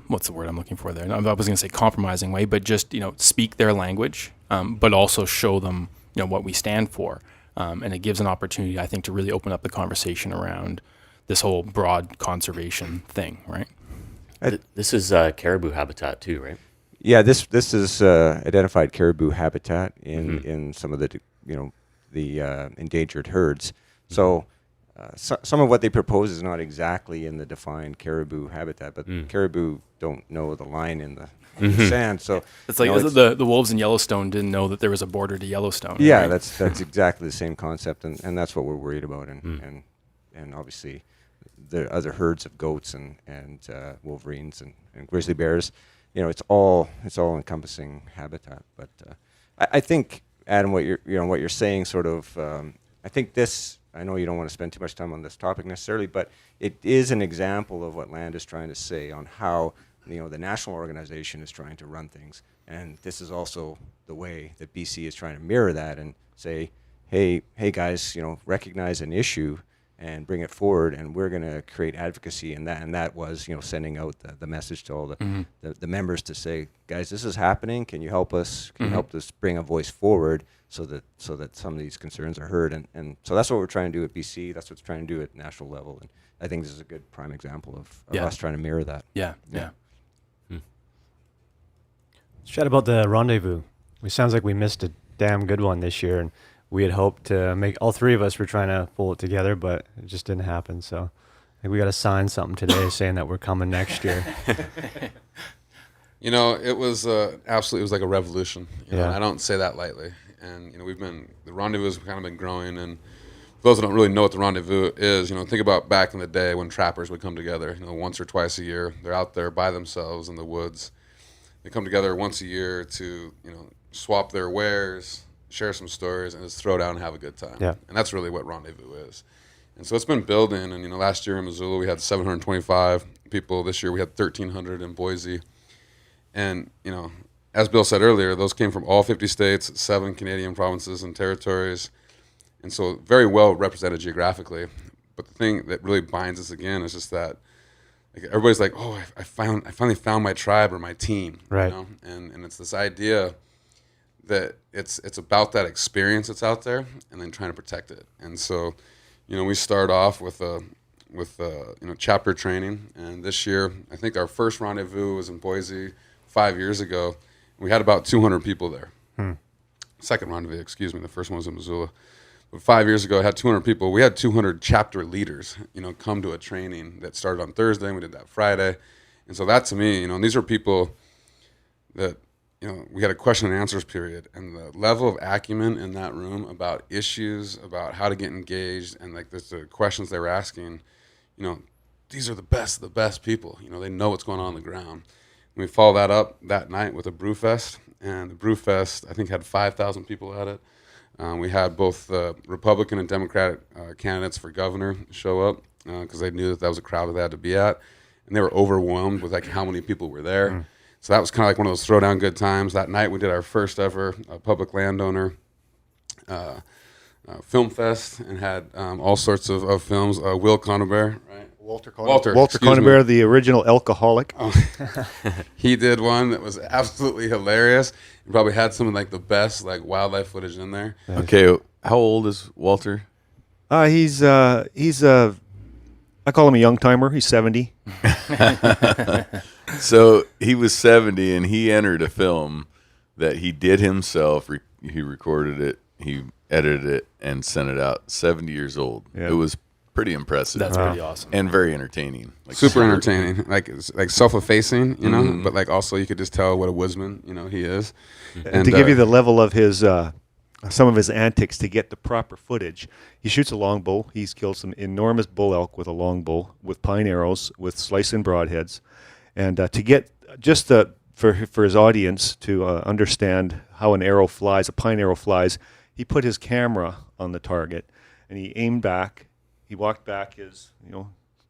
what's the word I'm looking for there? I was going to say compromising way, but just speak their language, but also show them what we stand for, and it gives an opportunity, I think, to really open up the conversation around this whole broad conservation thing, right? This is caribou habitat too, right? Yeah, this is identified caribou habitat in some of the endangered herds. So some of what they propose is not exactly in the defined caribou habitat, but caribou don't know the line in the sand. So it's like the wolves in Yellowstone didn't know that there was a border to Yellowstone. Yeah, right? that's exactly the same concept, and that's what we're worried about, and obviously the other herds of goats and wolverines and grizzly bears. It's all encompassing habitat. But I think, Adam, what you're saying sort of, I think this, I know you don't want to spend too much time on this topic necessarily, but it is an example of what Land is trying to say on how the national organization is trying to run things, and this is also the way that BC is trying to mirror that and say, hey guys, recognize an issue and bring it forward, and we're going to create advocacy in that. And that was, sending out the message to all the members to say, guys, this is happening. Can you help us? Can you help us bring a voice forward so that some of these concerns are heard? And so that's what we're trying to do at BC. That's what's trying to do at national level. And I think this is a good prime example of us trying to mirror that. Yeah. Let's chat about the rendezvous. It sounds like we missed a damn good one this year, and we had hoped to make, all three of us were trying to pull it together, but it just didn't happen. So I think we got to sign something today saying that we're coming next year. It was absolutely, it was like a revolution. Yeah. And I don't say that lightly. And, the rendezvous has kind of been growing. And for those who don't really know what the rendezvous is, think about back in the day when trappers would come together, once or twice a year. They're out there by themselves in the woods. They come together once a year to, swap their wares, share some stories, and just throw down and have a good time. Yeah. And that's really what Rendezvous is. And so it's been building. And, last year in Missoula, we had 725 people. This year we had 1,300 in Boise. And, as Bill said earlier, those came from all 50 states, 7 Canadian provinces and territories. And so very well represented geographically. But the thing that really binds us again is just that everybody's like, oh, I finally found my tribe or my team. Right. And it's this idea that it's about that experience that's out there and then trying to protect it. And so, we start off with chapter training. And this year, I think our first rendezvous was in Boise 5 years ago. We had about 200 people there. Second rendezvous, the first one was in Missoula. But 5 years ago, I had 200 people. We had 200 chapter leaders, come to a training that started on Thursday, and we did that Friday. And so that, to me, these are people that, we had a question and answers period. And the level of acumen in that room about issues, about how to get engaged, and the questions they were asking, these are the best of the best people. They know what's going on the ground. And we followed that up that night with a brew fest. And the brew fest, I think, had 5,000 people at it. We had both Republican and Democratic candidates for governor show up because they knew that was a crowd that they had to be at. And they were overwhelmed with how many people were there. So that was kind of one of those throwdown good times. That night we did our first ever public landowner film fest and had all sorts of films. Will Connebear, right? Walter excuse me. Connebear, the original alcoholic. He did one that was absolutely hilarious. He probably had some of the best wildlife footage in there. Okay, how old is Walter? He's I call him a young timer. He's 70. So he was 70, and he entered a film that he did himself. He recorded it, he edited it, and sent it out. 70 years old. Yeah. It was pretty impressive. That's pretty awesome. And very entertaining. Super entertaining. Self-effacing, but also you could just tell what a woodsman, he is. And to give you the level of his some of his antics to get the proper footage, he shoots a longbow. He's killed some enormous bull elk with a longbow, with pine arrows, with slicing broadheads. And to get just for his audience to understand how an arrow flies, a pine arrow flies, he put his camera on the target and he aimed back. He walked back his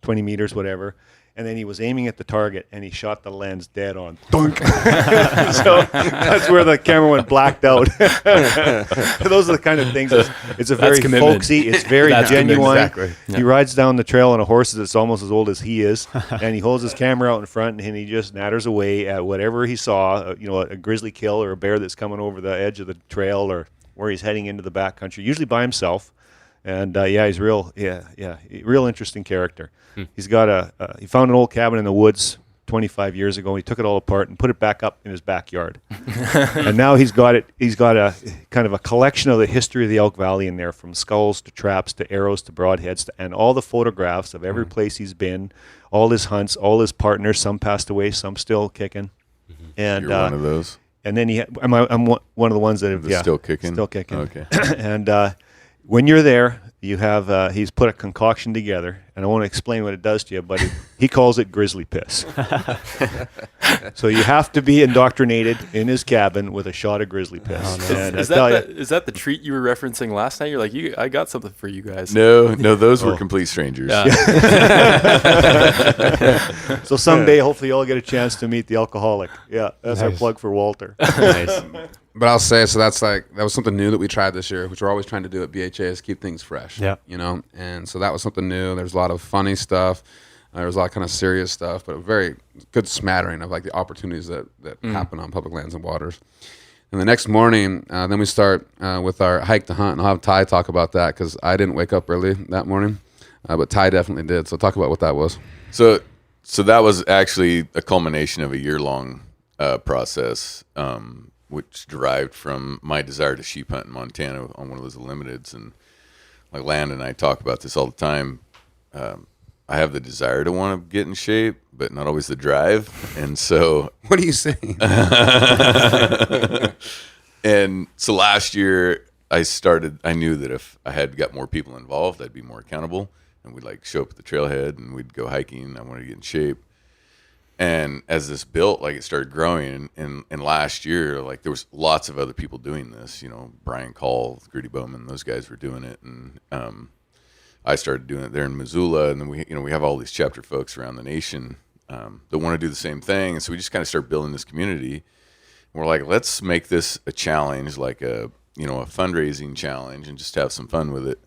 20 meters, whatever, and then he was aiming at the target and he shot the lens dead on. Dunk. So that's where the camera went blacked out. Those are the kind of things. It's a very folksy. It's very genuine. Exactly. He rides down the trail on a horse that's almost as old as he is, and he holds his camera out in front and he just natters away at whatever he saw. A grizzly kill or a bear that's coming over the edge of the trail or where he's heading into the backcountry, usually by himself. And he's real interesting character. He's got he found an old cabin in the woods 25 years ago. He took it all apart and put it back up in his backyard. And now he's got a kind of a collection of the history of the Elk Valley in there, from skulls to traps to arrows to broadheads and all the photographs of every place he's been, all his hunts, all his partners. Some passed away, some still kicking. And you're one of those. And then I'm one of the ones that have still kicking. Still kicking. Okay. And when you're there, you have he's put a concoction together, and I won't explain what it does to you, but he calls it grizzly piss. So you have to be indoctrinated in his cabin with a shot of grizzly piss. Oh, no. And Is that the treat you were referencing last night? You're like, I got something for you guys. No, those were complete strangers. Yeah. So someday, hopefully, you'll get a chance to meet the alcoholic. Yeah, that's our plug for Walter. Nice. But I'll say, so that was something new that we tried this year, which we're always trying to do at BHA, is keep things fresh. Yeah. And so that was something new. There's a lot of funny stuff. There was a lot of kind of serious stuff, but a very good smattering of the opportunities that happen on public lands and waters. And the next morning, then we start with our hike to hunt, and I'll have Ty talk about that because I didn't wake up early that morning, but Ty definitely did. So talk about what that was. So that was actually a culmination of a year-long process, which derived from my desire to sheep hunt in Montana on one of those limiteds. And Land and I talk about this all the time. I have the desire to want to get in shape, but not always the drive. And so... What are you saying? And so last year I knew that if I had got more people involved, I'd be more accountable. And we'd show up at the trailhead and we'd go hiking. I wanted to get in shape. And as this built, like it started growing, and last year, like there was lots of other people doing this. You know, Brian Call, Gritty Bowman, those guys were doing it, and I started doing it there in Missoula, and then we have all these chapter folks around the nation that want to do the same thing, and so we just kind of start building this community. And we're like, let's make this a challenge, like a fundraising challenge, and just have some fun with it.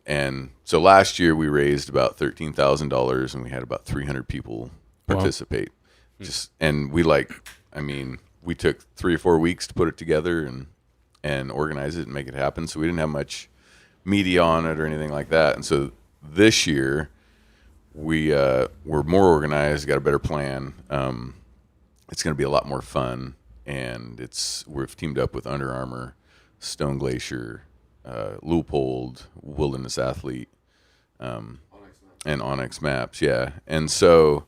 And so last year we raised about $13,000, and we had about 300 people participate. Wow. And we took 3 or 4 weeks to put it together and organize it and make it happen. So we didn't have much media on it or anything like that. And so this year we're more organized, got a better plan. It's going to be a lot more fun, and we've teamed up with Under Armour, Stone Glacier, Leupold, Wilderness Athlete, and Onyx Maps. Yeah. And so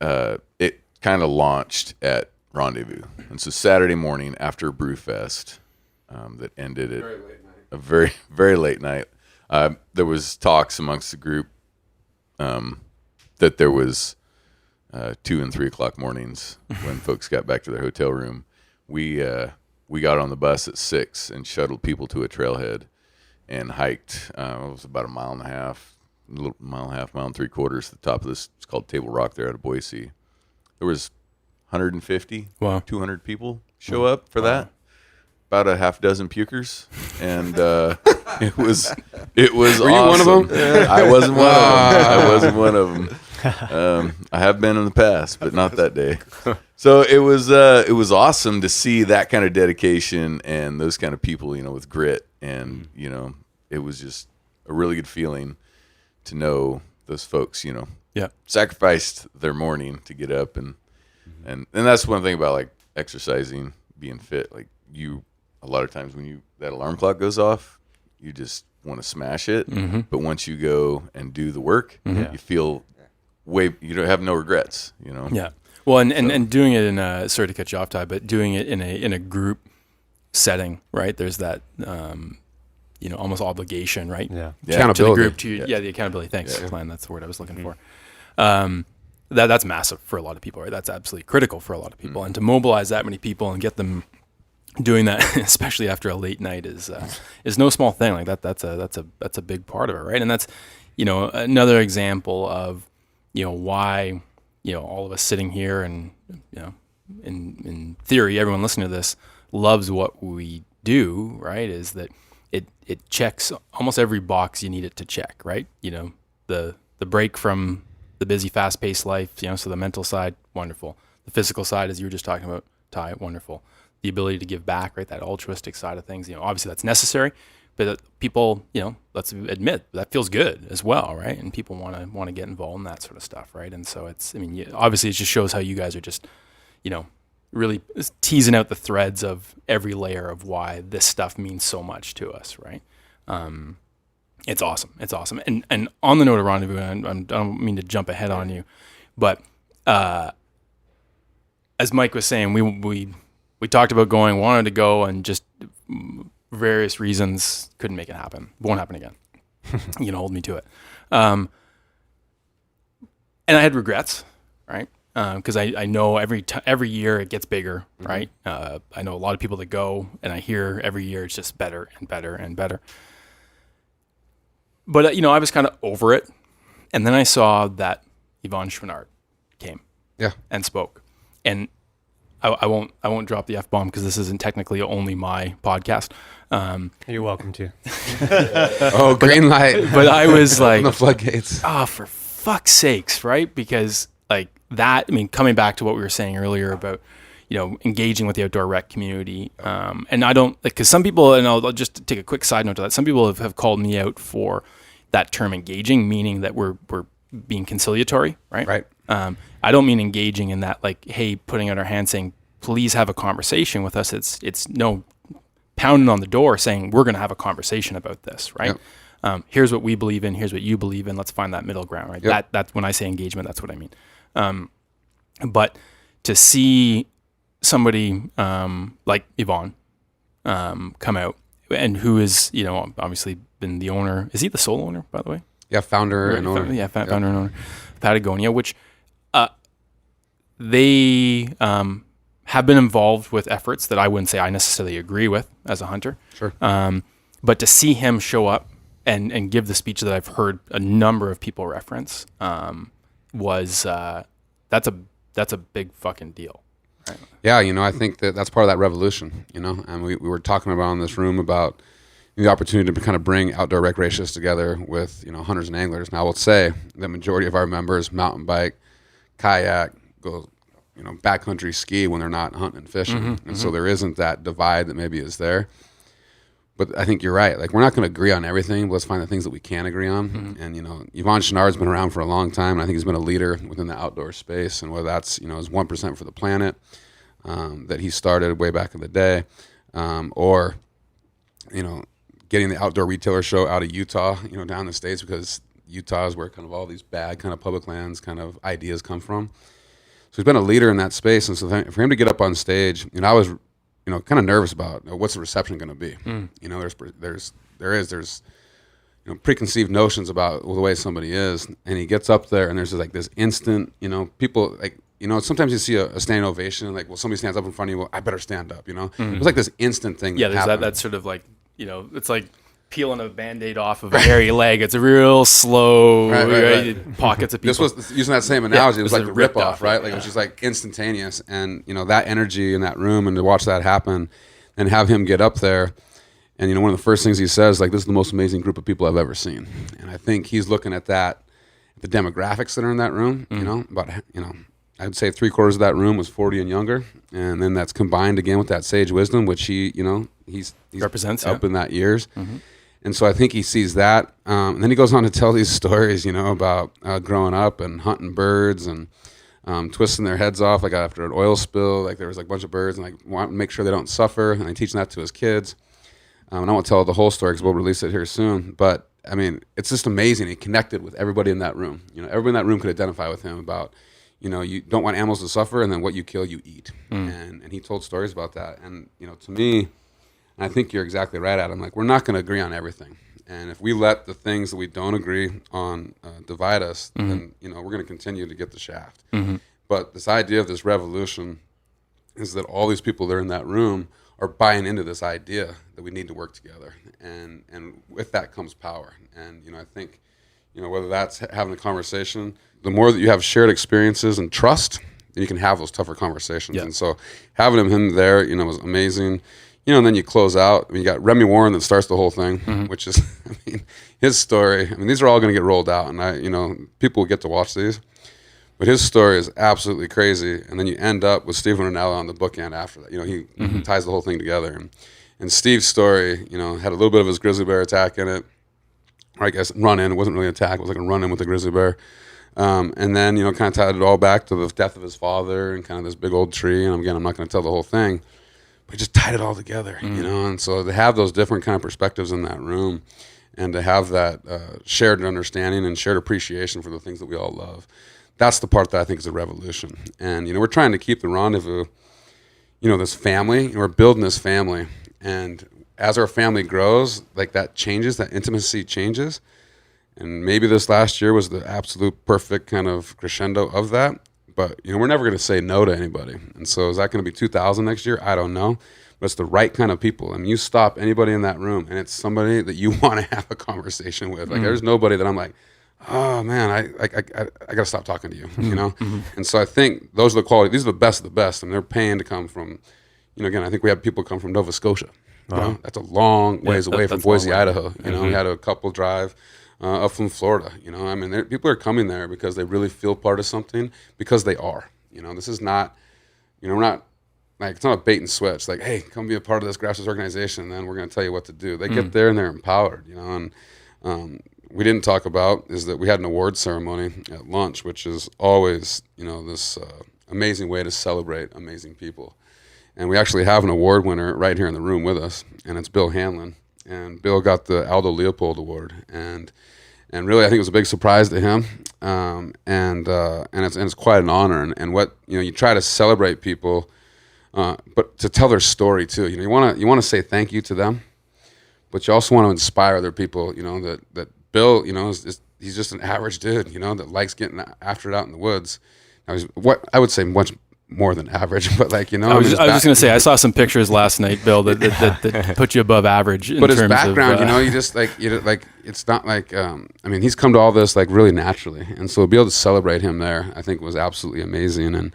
it kind of launched at Rendezvous. And so Saturday morning after Brewfest, that ended at a very, very late night, there was talks amongst the group that there was 2 and 3 o'clock mornings when folks got back to their hotel room. We got on the bus at 6 and shuttled people to a trailhead and hiked. It was about a mile and a half, mile and 3/4 to the top of this. It's called Table Rock there out of Boise. There was 150, 200 people show up for that. About a half dozen pukers, and it was Were awesome. you one of them? I wasn't one of them. I wasn't one of them. I have been in the past, but not that day. So it was awesome to see that kind of dedication and those kind of people, with grit, and it was just a really good feeling to know those folks, sacrificed their morning to get up, and that's one thing about like exercising, being fit. Like a lot of times when that alarm clock goes off, you just want to smash it. Mm-hmm. But once you go and do the work, you feel you don't have no regrets, Yeah. Well, and doing it in a, sorry to cut you off, Ty, but doing it in a group setting, right? There's that, almost obligation, right? Yeah. To the group, the accountability. Thanks, Glenn. That's the word I was looking for. That's massive for a lot of people, right? That's absolutely critical for a lot of people, and to mobilize that many people and get them doing that, especially after a late night, is no small thing. Like that's a big part of it, right? And that's another example of why all of us sitting here and in theory everyone listening to this loves what we do, right? Is that it checks almost every box you need it to check, right? The break from the busy, fast-paced life, so the mental side, wonderful. The physical side, as you were just talking about, Ty, wonderful. The ability to give back, right? That altruistic side of things, obviously that's necessary, but people, let's admit that feels good as well, right? And people want to get involved in that sort of stuff, right? And so obviously it just shows how you guys are just, really teasing out the threads of every layer of why this stuff means so much to us, right? It's awesome. It's awesome. And on the note of Rendezvous, and I don't mean to jump ahead on you, but as Mike was saying, we talked about going, wanted to go, and just various reasons couldn't make it happen. Won't happen again. Hold me to it. And I had regrets, right? Because I know every year it gets bigger, right? I know a lot of people that go, and I hear every year it's just better and better and better. But I was kind of over it, and then I saw that Yvonne Chouinard came, and spoke, and I won't drop the F-bomb because this isn't technically only my podcast. You're welcome to. Oh, green light. But I was like, the floodgates. Oh, for fuck's sakes, right? Because coming back to what we were saying earlier about, engaging with the outdoor rec community. And I don't, because some people, and I'll just take a quick side note to that. Some people have called me out for that term engaging, meaning that we're being conciliatory, right? Right. I don't mean engaging in that, like, hey, putting out our hand saying, please have a conversation with us. It's no pounding on the door saying we're going to have a conversation about this, right? Yep. Here's what we believe in. Here's what you believe in. Let's find that middle ground, right? Yep. That's when I say engagement, that's what I mean. But to see somebody like Yvonne come out, and who is, obviously been the owner. Is he the sole owner, by the way? Yeah, founder and owner. Founder and owner of Patagonia, which they have been involved with efforts that I wouldn't say I necessarily agree with as a hunter. Sure. But to see him show up and give the speech that I've heard a number of people reference was that's a big fucking deal. Right? Yeah, I think that's part of that revolution, and we were talking about in this room about the opportunity to kind of bring outdoor recreationists together with, hunters and anglers. Now, I will say the majority of our members mountain bike, kayak, go, backcountry ski when they're not hunting and fishing. And so there isn't that divide that maybe is there. But I think you're right. Like, we're not going to agree on everything, but let's find the things that we can agree on. And, Yvon Chouinard's been around for a long time, and I think he's been a leader within the outdoor space. And whether that's, his 1% for the planet that he started way back in the day, or, getting the outdoor retailer show out of Utah, down in the States, because Utah is where kind of all these bad kind of public lands kind of ideas come from. So he's been a leader in that space. And so for him to get up on stage, I was, kind of nervous about what's the reception going to be. There's preconceived notions about the way somebody is, and he gets up there and there's this instant, people like, sometimes you see a standing ovation, like, well, somebody stands up in front of you, well, I better stand up, It's like this instant thing. Yeah, there's that sort of like, it's like peeling a Band-Aid off of a hairy leg. It's a real slow, right. Pockets of people. This was using that same analogy. Yeah, it was like the rip-off, right? Like, it was just like instantaneous. And, that energy in that room, and to watch that happen and have him get up there. And, one of the first things he says, like, this is the most amazing group of people I've ever seen. And I think he's looking at that, the demographics that are in that room, about, I'd say 3/4 of that room was 40 and younger. And then that's combined again with that sage wisdom, which he, he's represents up in that years. And so I think he sees that. And then he goes on to tell these stories, about growing up and hunting birds and twisting their heads off, like after an oil spill, like there was like a bunch of birds, and like want to make sure they don't suffer. And I teach that to his kids. And I won't tell the whole story because we'll release it here soon. But I mean, it's just amazing. He connected with everybody in that room. Everybody in that room could identify with him about, you don't want animals to suffer, and then what you kill, you eat. And he told stories about that. And, to me, and I think you're exactly right, Adam. Like, we're not going to agree on everything, and if we let the things that we don't agree on divide us, then we're going to continue to get the shaft. But this idea of this revolution is that all these people that are in that room are buying into this idea that we need to work together, and with that comes power. And I think whether that's having a conversation, the more that you have shared experiences and trust, then you can have those tougher conversations. Yeah. And so having him there, was amazing. And then you close out. I mean, you got Remy Warren that starts the whole thing, which is, his story. These are all going to get rolled out, and people will get to watch these. But his story is absolutely crazy. And then you end up with Stephen and Alan on the bookend after that. He ties the whole thing together. And Steve's story, had a little bit of his grizzly bear attack in it. Or I guess run-in. It wasn't really an attack. It was like a run-in with a grizzly bear. And then, kind of tied it all back to the death of his father and kind of this big old tree. And again, I'm not going to tell the whole thing. But just tied it all together, and so to have those different kind of perspectives in that room, and to have that shared understanding and shared appreciation for the things that we all love, that's the part that I think is a revolution. And we're trying to keep the rendezvous, this family, and we're building this family, and as our family grows, like that changes, that intimacy changes, and maybe this last year was the absolute perfect kind of crescendo of that. But, we're never going to say no to anybody. And so is that going to be 2,000 next year? I don't know. But it's the right kind of people. You stop anybody in that room, and it's somebody that you want to have a conversation with. Like, there's nobody that I'm like, oh, man, I got to stop talking to you, And so I think those are the quality. These are the best of the best. And they're paying to come from, again, I think we have people come from Nova Scotia. That's a long ways away from Boise, Idaho. We had a couple drive up from Florida, people are coming there because they really feel part of something, because they are, this is not, we're not, like, it's not a bait and switch, like, hey, come be a part of this grassroots organization, and then we're going to tell you what to do. They get there and they're empowered, and we didn't talk about is that we had an awards ceremony at lunch, which is always, this amazing way to celebrate amazing people. And we actually have an award winner right here in the room with us, and it's Bill Hanlon. And Bill got the Aldo Leopold Award, and really I think it was a big surprise to him, and it's quite an honor. And what you try to celebrate people, but to tell their story too. You want to say thank you to them, but you also want to inspire other people. That Bill, he's just an average dude, that likes getting after it out in the woods. I would say much more than average, but like, you know, I was just gonna say I saw some pictures last night, Bill, that put you above average. But his terms background, of, you know, it's not like I mean, he's come to all this like really naturally, and so to be able to celebrate him there, I think was absolutely amazing, and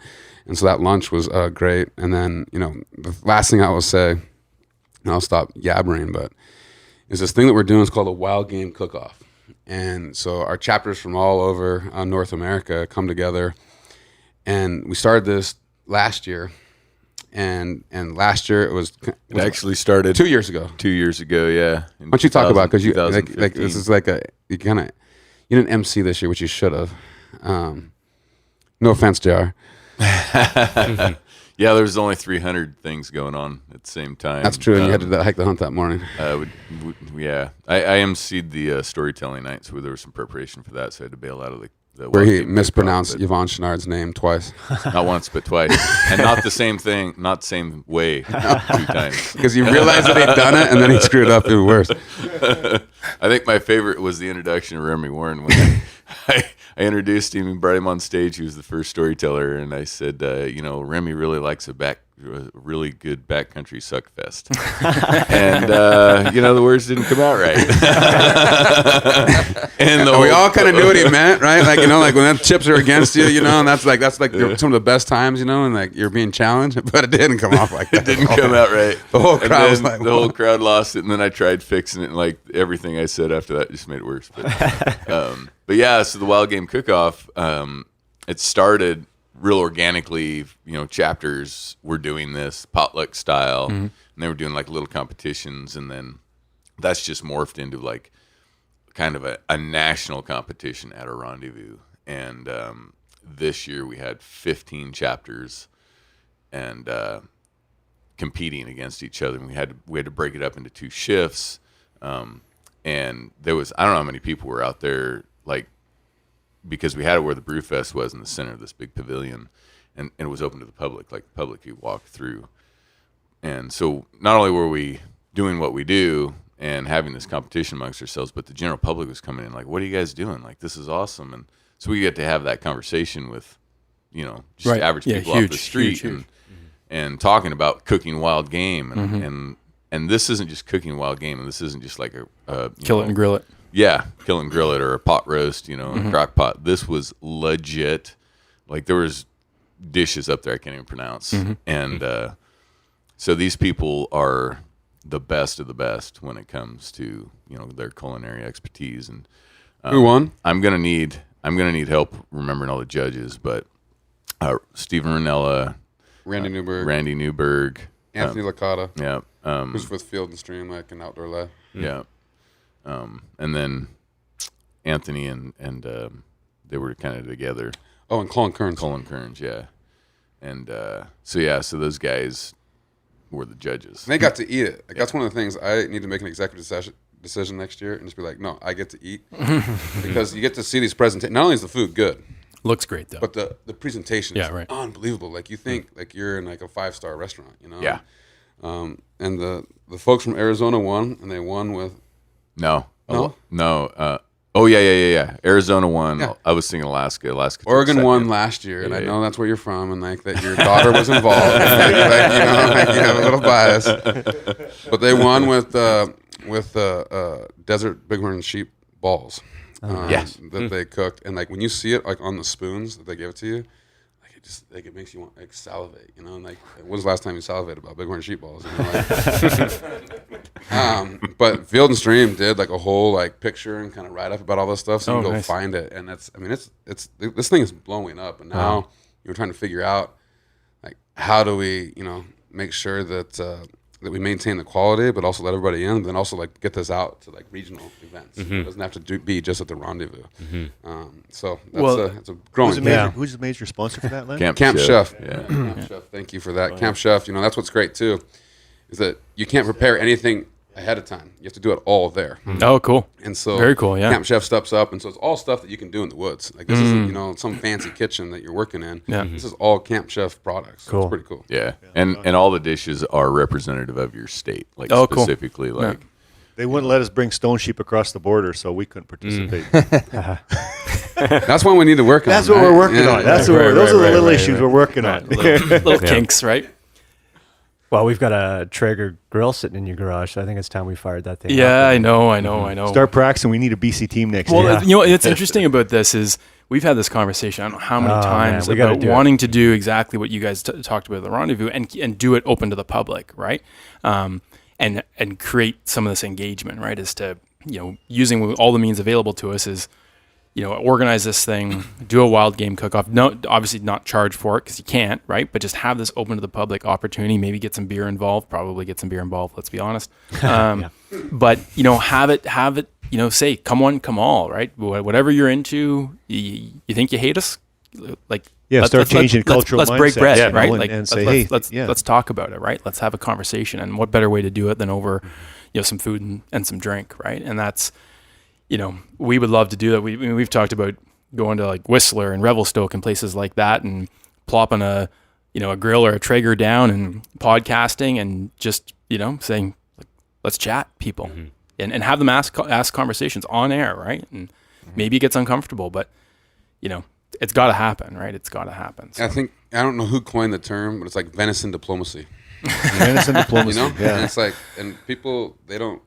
so that lunch was great. And then, you know, the last thing I will say, and I'll stop yabbering, but is this thing that we're doing is called a wild game cook-off, and so our chapters from all over North America come together, and we started this last year, and last year it actually started 2 years ago. 2 years ago, yeah. Why don't you talk about, because you like 2015. this is like you didn't MC this year, which you should have. No offense, JR. Yeah, there was only 300 things going on at the same time. That's true, and you had to hike the hunt that morning. Yeah, I emceed the storytelling night, so there was some preparation for that, so I had to bail out of the Where wild he game mispronounced cook-off, Yvonne Chenard's name twice. but not once but twice, and not the same thing, not the same way 2 times. Because he realized that he'd done it, and then he screwed up even worse. I think my favorite was the introduction of Remy Warren when I introduced him and brought him on stage. He was the first storyteller, and I said, you know, Remy really likes a really good backcountry suck fest. And, you know, the words didn't come out right. And we all kind of knew what he meant, right? Like, you know, like when the chips are against you, you know, and that's like some of the best times, you know, and like you're being challenged, but it didn't come off like that. It didn't come out right. The whole crowd was And then like, the whole crowd lost it, and then I tried fixing it, and like everything I said after that just made it worse. But yeah, so the Wild Game Cook-Off, it started real organically. You know, chapters were doing this potluck style, and they were doing like little competitions, and then that's just morphed into like kind of a national competition at a rendezvous. And this year we had 15 chapters and competing against each other, and we had to break it up into 2 shifts. And there was, I don't know how many people were out there, like, because we had it where the Brewfest was in the center of this big pavilion, and it was open to the public, like the public could walk through. And so not only were we doing what we do and having this competition amongst ourselves, but the general public was coming in like, what are you guys doing? Like, this is awesome. And so we get to have that conversation with, you know, just average people off the street, and talking about cooking wild game. And this isn't just cooking wild game, and this isn't just like a kill it and grill it. Yeah, kill and grill it, or a pot roast, you know, a crock pot. This was legit. Like, there was dishes up there I can't even pronounce. And so these people are the best of the best when it comes to, you know, their culinary expertise. And who won? I'm gonna need help remembering all the judges, but Stephen Ranella, Randy Newberg, Anthony Licata, yeah, who's with Field and Stream, like an outdoor lab. yeah, and then Anthony and they were kind of together. Oh, and Colin Kearns, yeah, and so those guys were the judges. And they got to eat it. Like, that's one of the things I need to make an executive decision next year and just be like, no, I get to eat. Because you get to see these presentations. Not only is the food good, Looks great though. but the presentation is right. unbelievable. Like, you think like you're in like a 5-star restaurant, you know? Yeah. And the folks from Arizona won, and they won with No. No? Oh yeah. Arizona won. Yeah. I was thinking Alaska. took Oregon won second. last year, and I Yeah. know that's where you're from, and like that your daughter was involved. And like, you know, like you have a little bias, but they won with desert bighorn sheep balls. Yes. That they cooked, and like when you see it like on the spoons that they give it to you, like it just like it makes you want like salivate, you know. And like, when's the last time you salivated about bighorn sheep balls? You know, like, but Field and Stream did like a whole like picture and kind of write up about all this stuff, so you can go nice. find it. And it's this thing is blowing up, and now you're trying to figure out like how do we, you know, make sure that that we maintain the quality, but also let everybody in, but then also like get this out to like regional events. It doesn't have to be just at the rendezvous. So that's it's a growing thing. Who's the major sponsor for that, Len? Camp Chef. Yeah. Camp Chef. Thank you for that. Camp Chef, you know, that's what's great too, is that you can't prepare anything ahead of time. You have to do it all there. Oh, cool. And so Very cool, yeah. Camp Chef steps up, and so it's all stuff that you can do in the woods. Like, this isn't, you know, some fancy kitchen that you're working in. Yeah. This is all Camp Chef products. So Cool. It's pretty cool. Yeah. And all the dishes are representative of your state. Like, Oh, cool. specifically like They wouldn't let us bring stone sheep across the border, so we couldn't participate. That's one we need to work on. That's what right? we're working on. That's what those are the little right, issues we're working on. Little kinks, right? Well, we've got a Traeger grill sitting in your garage, so I think it's time we fired that thing up. Yeah, I know. Start practicing. We need a BC team next Well, year. you know, it's interesting about this is we've had this conversation. I don't know how many times we gotta about do it. wanting to do exactly what you guys talked about at the rendezvous and do it open to the public, right? And create some of this engagement, right? Is to, you know, using all the means available to us is, you know, organize this thing, do a wild game cook-off. No, obviously not charge for it because you can't, right? But just have this open to the public opportunity. Maybe get some beer involved. Probably get some beer involved. Let's be honest. But you know, have it. You know, say come one, come all, right? Whatever you're into, you think you hate us, like start changing cultural Let's break mindset, bread, you know, right? and- Like and say, let's hey, let's talk about it, right? Let's have a conversation, and what better way to do it than over, you know, some food and some drink, right? And that's, you know, we would love to do that. We've talked about going to like Whistler and Revelstoke and places like that, and plopping a grill or a Traeger down and podcasting and just, you know, saying, let's chat, people, and have them ask conversations on air, right? And maybe it gets uncomfortable, but you know, it's got to happen, right? It's got to happen. So. I don't know who coined the term, but it's like venison diplomacy. Venison diplomacy. You know, Yeah. and it's like, and people, they don't,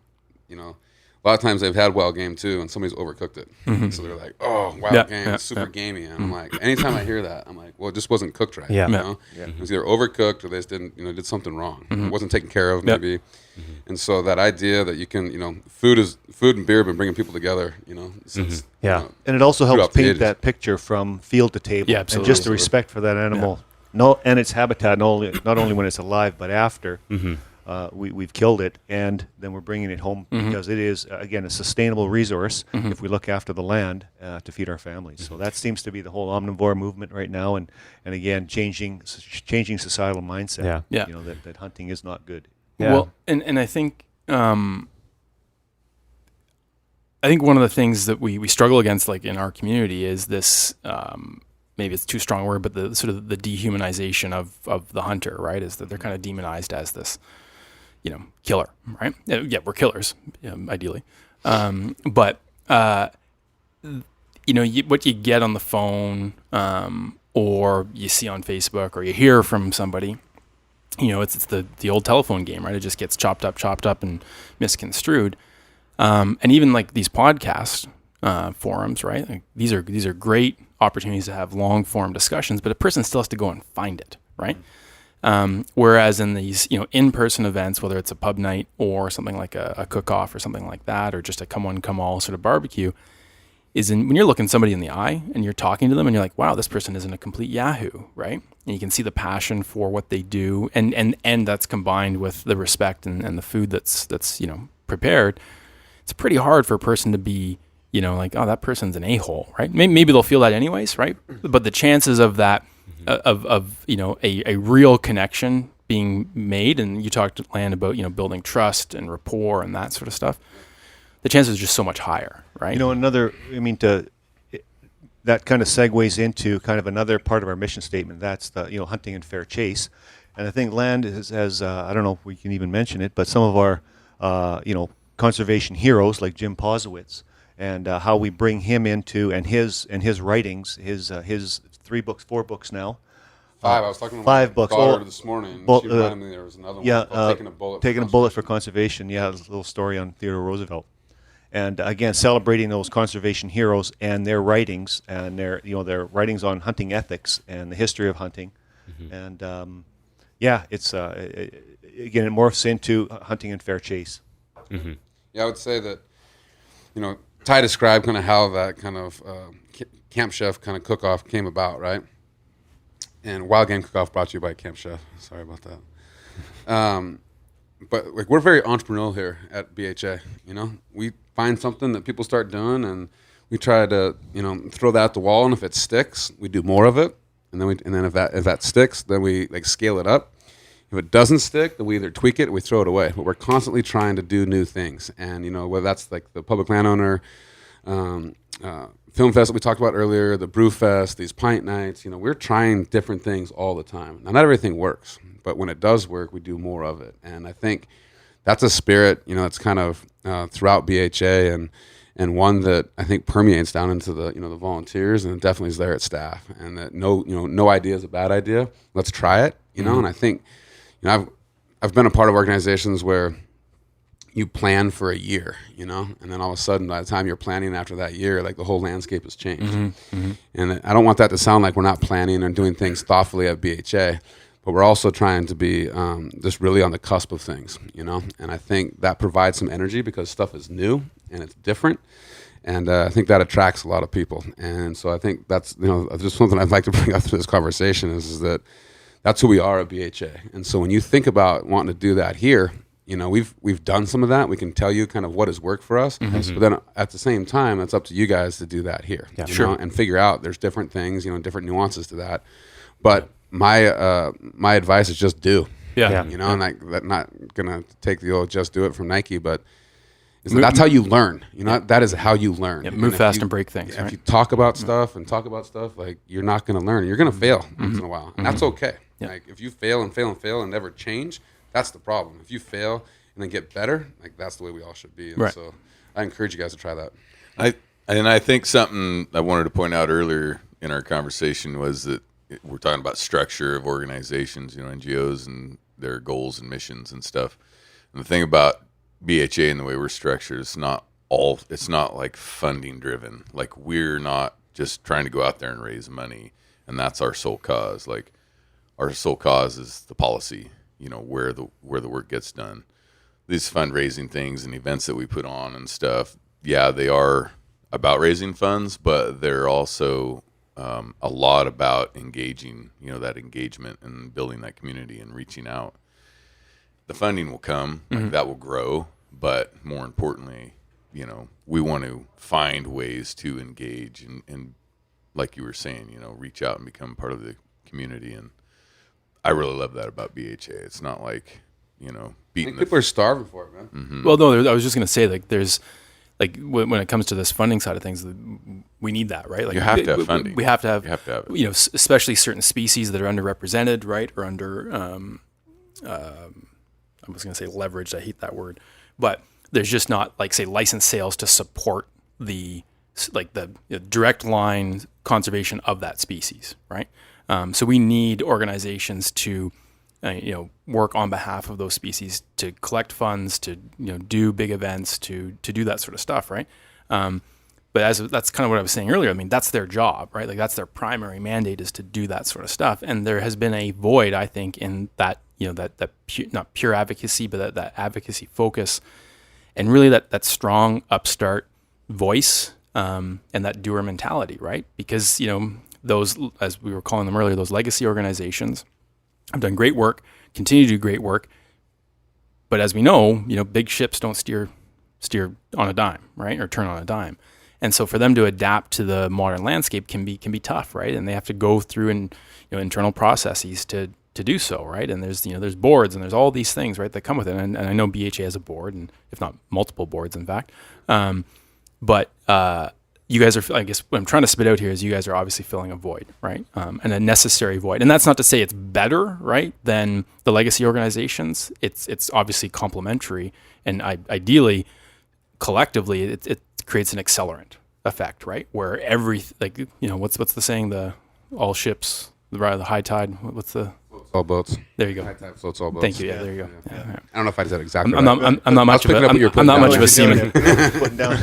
you know, a lot of times they've had wild game too, and somebody's overcooked it. So they're like, "Oh, wild game, it's super gamey." And I'm like, anytime I hear that, I'm like, "Well, it just wasn't cooked right." Yeah. You know? It was either overcooked or they just didn't, did something wrong. It wasn't taken care of, maybe. And so that idea that you can, food and beer have been bringing people together, since, Yeah. And it also throughout helps the paint ages. that picture from field to table. Yeah, And absolutely. just the respect for that animal. No, and its habitat, not only when it's alive, but after we've killed it, and then we're bringing it home because it is, again, a sustainable resource if we look after the land to feed our families. So that seems to be the whole omnivore movement right now, and again, changing societal mindset. Yeah. You know, that hunting is not good. Yeah. Well, and I think one of the things that we struggle against, like in our community, is this. Maybe it's too strong a word, but the sort of the dehumanization of the hunter, right? Is that they're kind of demonized as this, you know, killer, right? Yeah, we're killers, ideally, but you know, what you get on the phone, or you see on Facebook, or you hear from somebody. You know, it's the old telephone game, right? It just gets chopped up and misconstrued. And even like these podcast forums, right? Like these are great opportunities to have long form discussions, but a person still has to go and find it, right? Whereas in these, you know, in-person events, whether it's a pub night or something like a cook-off or something like that, or just a come one, come all sort of barbecue, when you're looking somebody in the eye and you're talking to them and you're like, wow, this person isn't a complete yahoo, right? And you can see the passion for what they do, and that's combined with the respect and the food that's you know, prepared. It's pretty hard for a person to be, you know, like, oh, that person's an a-hole, right? Maybe they'll feel that anyways, right? But the chances of that, of you know, a real connection being made, and you talked to Land about, you know, building trust and rapport and that sort of stuff, the chances are just so much higher, right? You know, that kind of segues into kind of another part of our mission statement. That's the, you know, hunting and fair chase. And I think Land has I don't know if we can even mention it, but some of our, you know, conservation heroes like Jim Posowitz, and how we bring him into, and his writings, his 4 books now. 5. I was talking to 5 my books. daughter this morning. Well, She reminded me there was another yeah, one called Taking a Bullet. Taking a Bullet for Conservation. Yeah, there's a little story on Theodore Roosevelt. And again, celebrating those conservation heroes and their writings, and their writings on hunting ethics and the history of hunting. And yeah, it's again, it morphs into hunting and fair chase. Yeah, I would say that, you know, Ty described kind of how that kind of Camp Chef kind of cook-off came about, right? And Wild Game Cook-Off brought to you by Camp Chef. Sorry about that. But like, we're very entrepreneurial here at BHA. You know, we find something that people start doing, and we try to, you know, throw that at the wall. And if it sticks, we do more of it. And then if that sticks, then we like scale it up. If it doesn't stick, then we either tweak it or we throw it away. But we're constantly trying to do new things. And, you know, whether that's like the Public Landowner Film Fest that we talked about earlier, the Brew Fest, these pint nights, you know, we're trying different things all the time. Now, not everything works, but when it does work, we do more of it. And I think that's a spirit, you know, that's kind of throughout BHA. and one that I think permeates down into the the volunteers, and it definitely is there at staff. And that no idea is a bad idea. Let's try it, And I think I've been a part of organizations where you plan for a year, and then all of a sudden, by the time you're planning after that year, like the whole landscape has changed. And I don't want that to sound like we're not planning and doing things thoughtfully at BHA, but we're also trying to be just really on the cusp of things, And I think that provides some energy because stuff is new and it's different. And I think that attracts a lot of people. And so I think that's, just something I'd like to bring up to this conversation is that that's who we are at BHA. And so when you think about wanting to do that here, we've done some of that. We can tell you kind of what has worked for us. But then at the same time, it's up to you guys to do that here, and figure out there's different things, different nuances to that. But my advice is just do. And I'm not gonna take the old just do it from Nike, but that's how you learn. That is how you learn. Yeah, move fast and break things. If you talk about stuff like you're not gonna learn. You're gonna fail once in a while, and that's okay. Like if you fail and fail and fail and never change, that's the problem. If you fail and then get better, like that's the way we all should be. And so I encourage you guys to try that. I think something I wanted to point out earlier in our conversation was that we're talking about structure of organizations, NGOs and their goals and missions and stuff. And the thing about BHA and the way we're structured, it's not like funding driven. Like we're not just trying to go out there and raise money and that's our sole cause. Like our sole cause is the policy, where the work gets done. These fundraising things and events that we put on and stuff, they are about raising funds, but they're also a lot about engaging, that engagement and building that community and reaching out. The funding will come, that will grow, but more importantly, we want to find ways to engage and like you were saying, reach out and become part of the community. And I really love that about BHA. It's not like, beating people are starving for it, man. Well, no, I was just going to say, like, there's, like, when it comes to this funding side of things, we need that, right? Like, you have to have funding. We have to have, it. Especially certain species that are underrepresented, right? Or under, I was going to say leveraged. I hate that word. But there's just not, like, say, licensed sales to support the direct line conservation of that species, right? So we need organizations to, work on behalf of those species to collect funds, to do big events, to do that sort of stuff, right? But that's kind of what I was saying earlier. I mean, that's their job, right? Like that's their primary mandate is to do that sort of stuff. And there has been a void, I think, in that not pure advocacy, but that advocacy focus, and really that strong upstart voice and that doer mentality, right? Because those, as we were calling them earlier, those legacy organizations have done great work, continue to do great work. But as we know, big ships don't steer on a dime, right? Or turn on a dime. And so for them to adapt to the modern landscape can be tough, right? And they have to go through internal processes to do so, right? And there's boards and there's all these things, right, that come with it. And I know BHA has a board, and if not multiple boards, in fact. But you guys are, I guess what I'm trying to spit out here is you guys are obviously filling a void, right? And a necessary void. And that's not to say it's better, right, than the legacy organizations. It's obviously complementary, and ideally, collectively, it creates an accelerant effect, right? Where what's the saying? The all ships, the high tide. What's the all boats. There you go. High tide floats all boats. Thank you. Yeah, there you go. Yeah. I don't know if I did that exactly. I'm not much of a seaman. Putting down.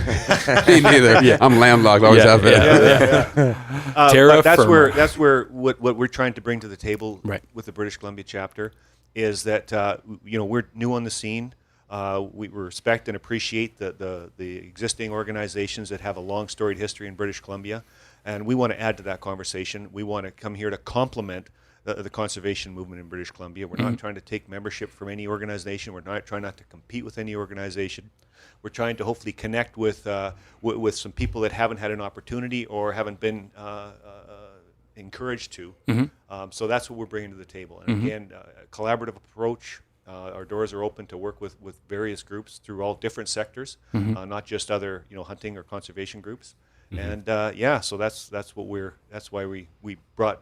Me neither. Yeah. I'm landlocked. Always have been. Terra that's firma. that's where what we're trying to bring to the table with the British Columbia chapter is that we're new on the scene. We respect and appreciate the existing organizations that have a long storied history in British Columbia, and we want to add to that conversation. We want to come here to complement the conservation movement in British Columbia. We're not trying to take membership from any organization. We're not trying not to compete with any organization. We're trying to hopefully connect with some people that haven't had an opportunity or haven't been encouraged to. So that's what we're bringing to the table. And again, a collaborative approach. Our doors are open to work with various groups through all different sectors, not just other hunting or conservation groups. And so that's why we brought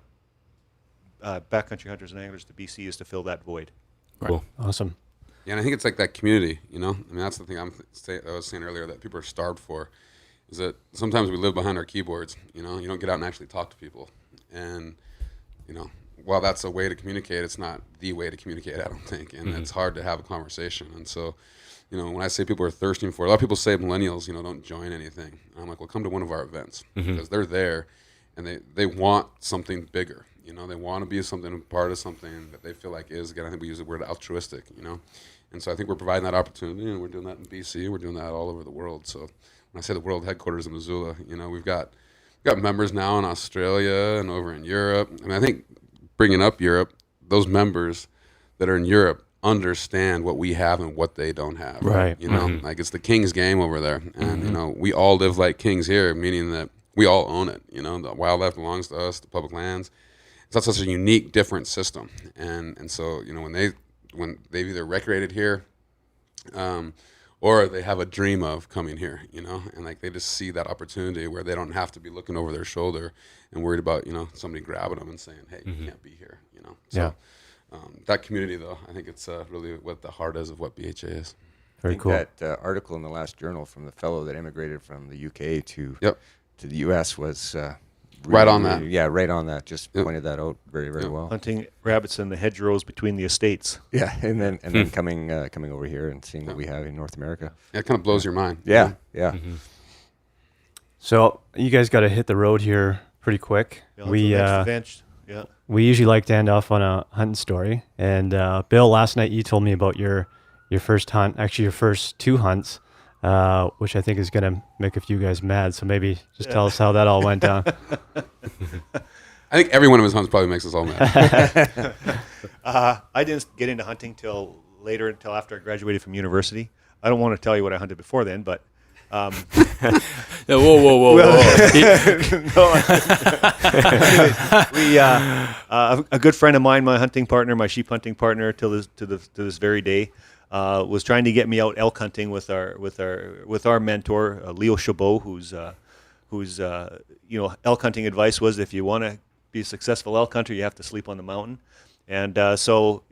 Backcountry Hunters and Anglers to BC, is to fill that void. Cool. Awesome. Yeah, and I think it's like that community, I mean, that's the thing I was saying earlier that people are starved for. is that sometimes we live behind our keyboards. You know, you don't get out and actually talk to people. And, you know, while that's a way to communicate, it's not the way to communicate, I don't think. And it's hard to have a conversation. And so, you know, when I say people are thirsting for it, a lot of people say millennials, you know, don't join anything. And I'm like, well, come to one of our events because they're there and they want something bigger. You know, they want to be something, part of something that they feel like is, again, I think we use the word altruistic, you know. And so I think we're providing that opportunity, and we're doing that in BC. We're doing that all over the world. So when I say the world headquarters in Missoula, you know, we've got members now in Australia and over in Europe. And I think bringing up Europe, those members that are in Europe understand what we have and what they don't have. Right. You know, like it's the king's game over there. And, you know, we all live like kings here, meaning that we all own it. You know, the wildlife belongs to us, the public lands. It's such a unique, different system. And so, you know, when they've either recreated here or they have a dream of coming here, you know, and like they just see that opportunity where they don't have to be looking over their shoulder and worried about, you know, somebody grabbing them and saying, hey, you can't be here, you know. So that community, though, I think it's really what the heart is of what BHA is. Very cool. That article in the last journal from the fellow that immigrated from the UK to the US was right on that. Yeah, right on that. Just pointed that out very, very well. Hunting rabbits in the hedgerows between the estates. Yeah, and then coming over here and seeing what we have in North America. Yeah, it kind of blows your mind. Yeah. So you guys got to hit the road here pretty quick. We usually like to end off on a hunting story. And Bill, last night you told me about your first hunt, actually your first 2 hunts, which I think is going to make a few guys mad. So maybe just tell us how that all went down. I think every one of his hunts probably makes us all mad. I didn't get into hunting until after I graduated from university. I don't want to tell you what I hunted before then, but whoa. A good friend of mine, my hunting partner, my sheep hunting partner, to this very day, was trying to get me out elk hunting with our mentor, Leo Chabot, who's elk hunting advice was if you want to be a successful elk hunter, you have to sleep on the mountain. And so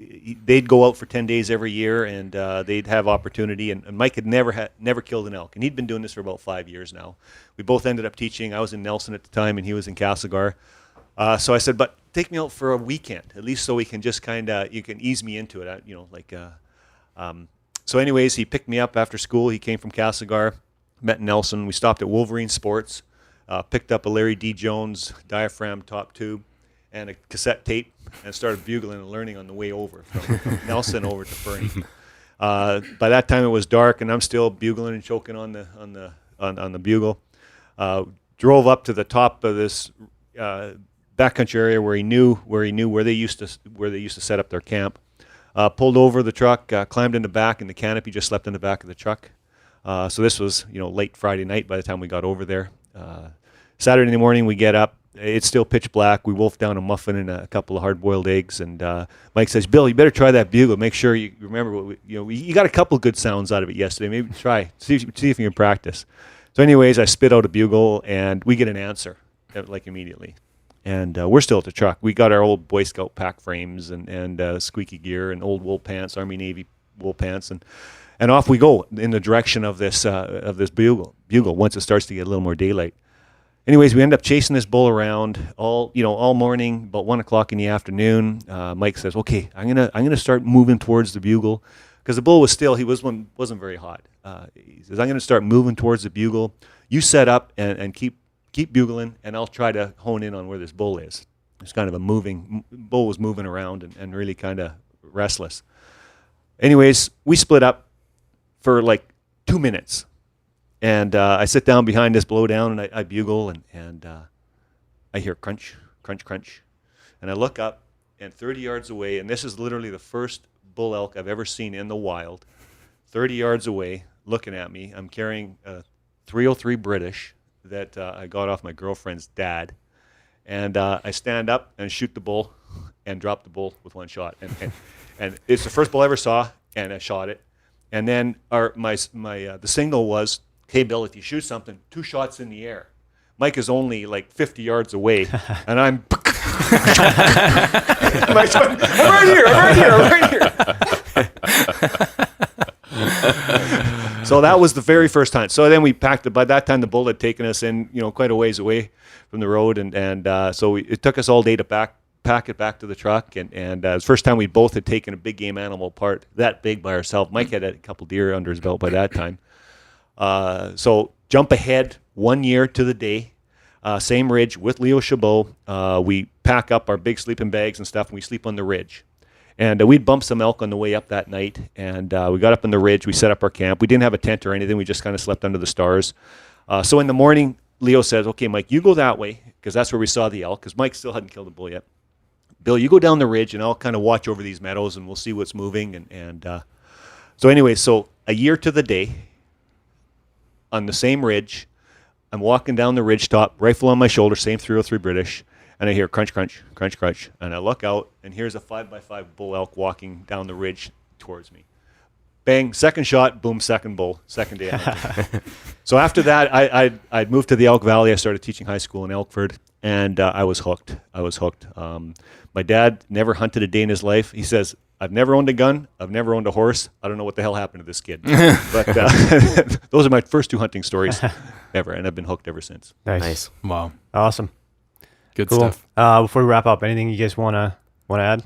they'd go out for 10 days every year, and they'd have opportunity. And Mike had never killed an elk, and he'd been doing this for about 5 years now. We both ended up teaching. I was in Nelson at the time, and he was in Castlegar. So I said, but take me out for a weekend, at least so we can just you can ease me into it, So anyways, he picked me up after school. He came from Castlegar, met in Nelson. We stopped at Wolverine Sports, picked up a Larry D. Jones diaphragm top tube and a cassette tape, and started bugling and learning on the way over from Nelson over to Fernie. By that time it was dark, and I'm still bugling and choking on the bugle. Drove up to the top of this backcountry area where he knew where they used to set up their camp. Pulled over the truck, climbed in the back, and the canopy just slept in the back of the truck. So this was late Friday night by the time we got over there. Saturday morning we get up. It's still pitch black. We wolfed down a muffin and a couple of hard-boiled eggs, and Mike says, "Bill, you better try that bugle. Make sure you remember what you got a couple of good sounds out of it yesterday. Maybe try see if you can practice." So, anyways, I spit out a bugle, and we get an answer like immediately. And we're still at the truck. We got our old Boy Scout pack frames and squeaky gear and old wool pants, Army Navy wool pants, and off we go in the direction of this bugle. Once it starts to get a little more daylight. Anyways, we end up chasing this bull around all morning. About 1 o'clock in the afternoon, Mike says, "Okay, I'm gonna start moving towards the bugle," because the bull was still wasn't very hot. He says, "I'm gonna start moving towards the bugle. You set up and keep bugling, and I'll try to hone in on where this bull is." It's kind of bull was moving around and really kind of restless. Anyways, we split up for like 2 minutes. And I sit down behind this blowdown, and I bugle, and I hear crunch, crunch, crunch. And I look up, and 30 yards away, and this is literally the first bull elk I've ever seen in the wild, 30 yards away, looking at me. I'm carrying a 303 British that I got off my girlfriend's dad. And I stand up and shoot the bull and drop the bull with one shot. And it's the first bull I ever saw, and I shot it. And then the signal was, "Hey, Bill, if you shoot something, 2 shots in the air." Mike is only like 50 yards away, and I'm Mike's going, I'm right here. So that was the very first time. So then we packed it. By that time, the bull had taken us in, quite a ways away from the road, and so it took us all day to pack it back to the truck. And it was the first time we both had taken a big game animal apart that big by ourselves. Mike had a couple deer under his belt by that time. So jump ahead 1 year to the day. Same ridge with Leo Chabot. We pack up our big sleeping bags and stuff, and we sleep on the ridge. And we'd bumped some elk on the way up that night, and we got up on the ridge. We set up our camp. We didn't have a tent or anything. We just kind of slept under the stars. So in the morning, Leo says, okay, Mike, you go that way, because that's where we saw the elk, because Mike still hadn't killed a bull yet. Bill, you go down the ridge, and I'll kind of watch over these meadows, and we'll see what's moving. So anyway, so a year to the day, on the same ridge, I'm walking down the ridge top, rifle on my shoulder, same 303 British, and I hear crunch, crunch, crunch, crunch. And I look out, and here's a 5x5 bull elk walking down the ridge towards me. Bang, second shot, boom, second bull, second day. So after that, I'd moved to the Elk Valley. I started teaching high school in Elkford, and I was hooked. My dad never hunted a day in his life. He says, I've never owned a gun. I've never owned a horse. I don't know what the hell happened to this kid. But those are my first 2 hunting stories ever, and I've been hooked ever since. Nice. Wow. Awesome. Good Cool. stuff. Before we wrap up, anything you guys want to add?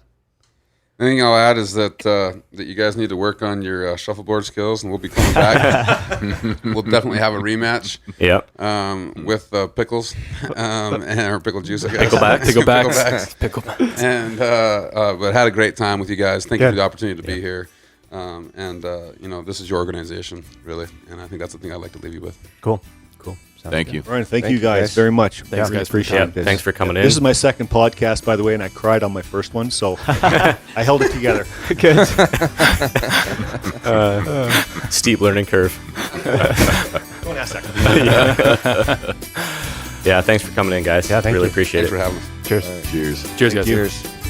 The thing I'll add is that you guys need to work on your shuffleboard skills, and we'll be coming back. We'll definitely have a rematch. Yep. With pickles or pickle juice, I guess. Picklebacks. And but had a great time with you guys. Thank you Good. for the opportunity to be here. This is your organization, really, and I think that's the thing I'd like to leave you with. Cool. Thank you. Ryan, thank you guys very much. Thanks, guys, for Appreciate Yeah. it. Thanks for coming in. This is my second podcast, by the way, and I cried on my first one, so I held it together. Good. Steep learning curve. Don't ask that. Yeah, thanks for coming in, guys. Yeah, thank really you. appreciate Thanks it. for having us. Cheers. Cheers. Cheers, guys. Cheers.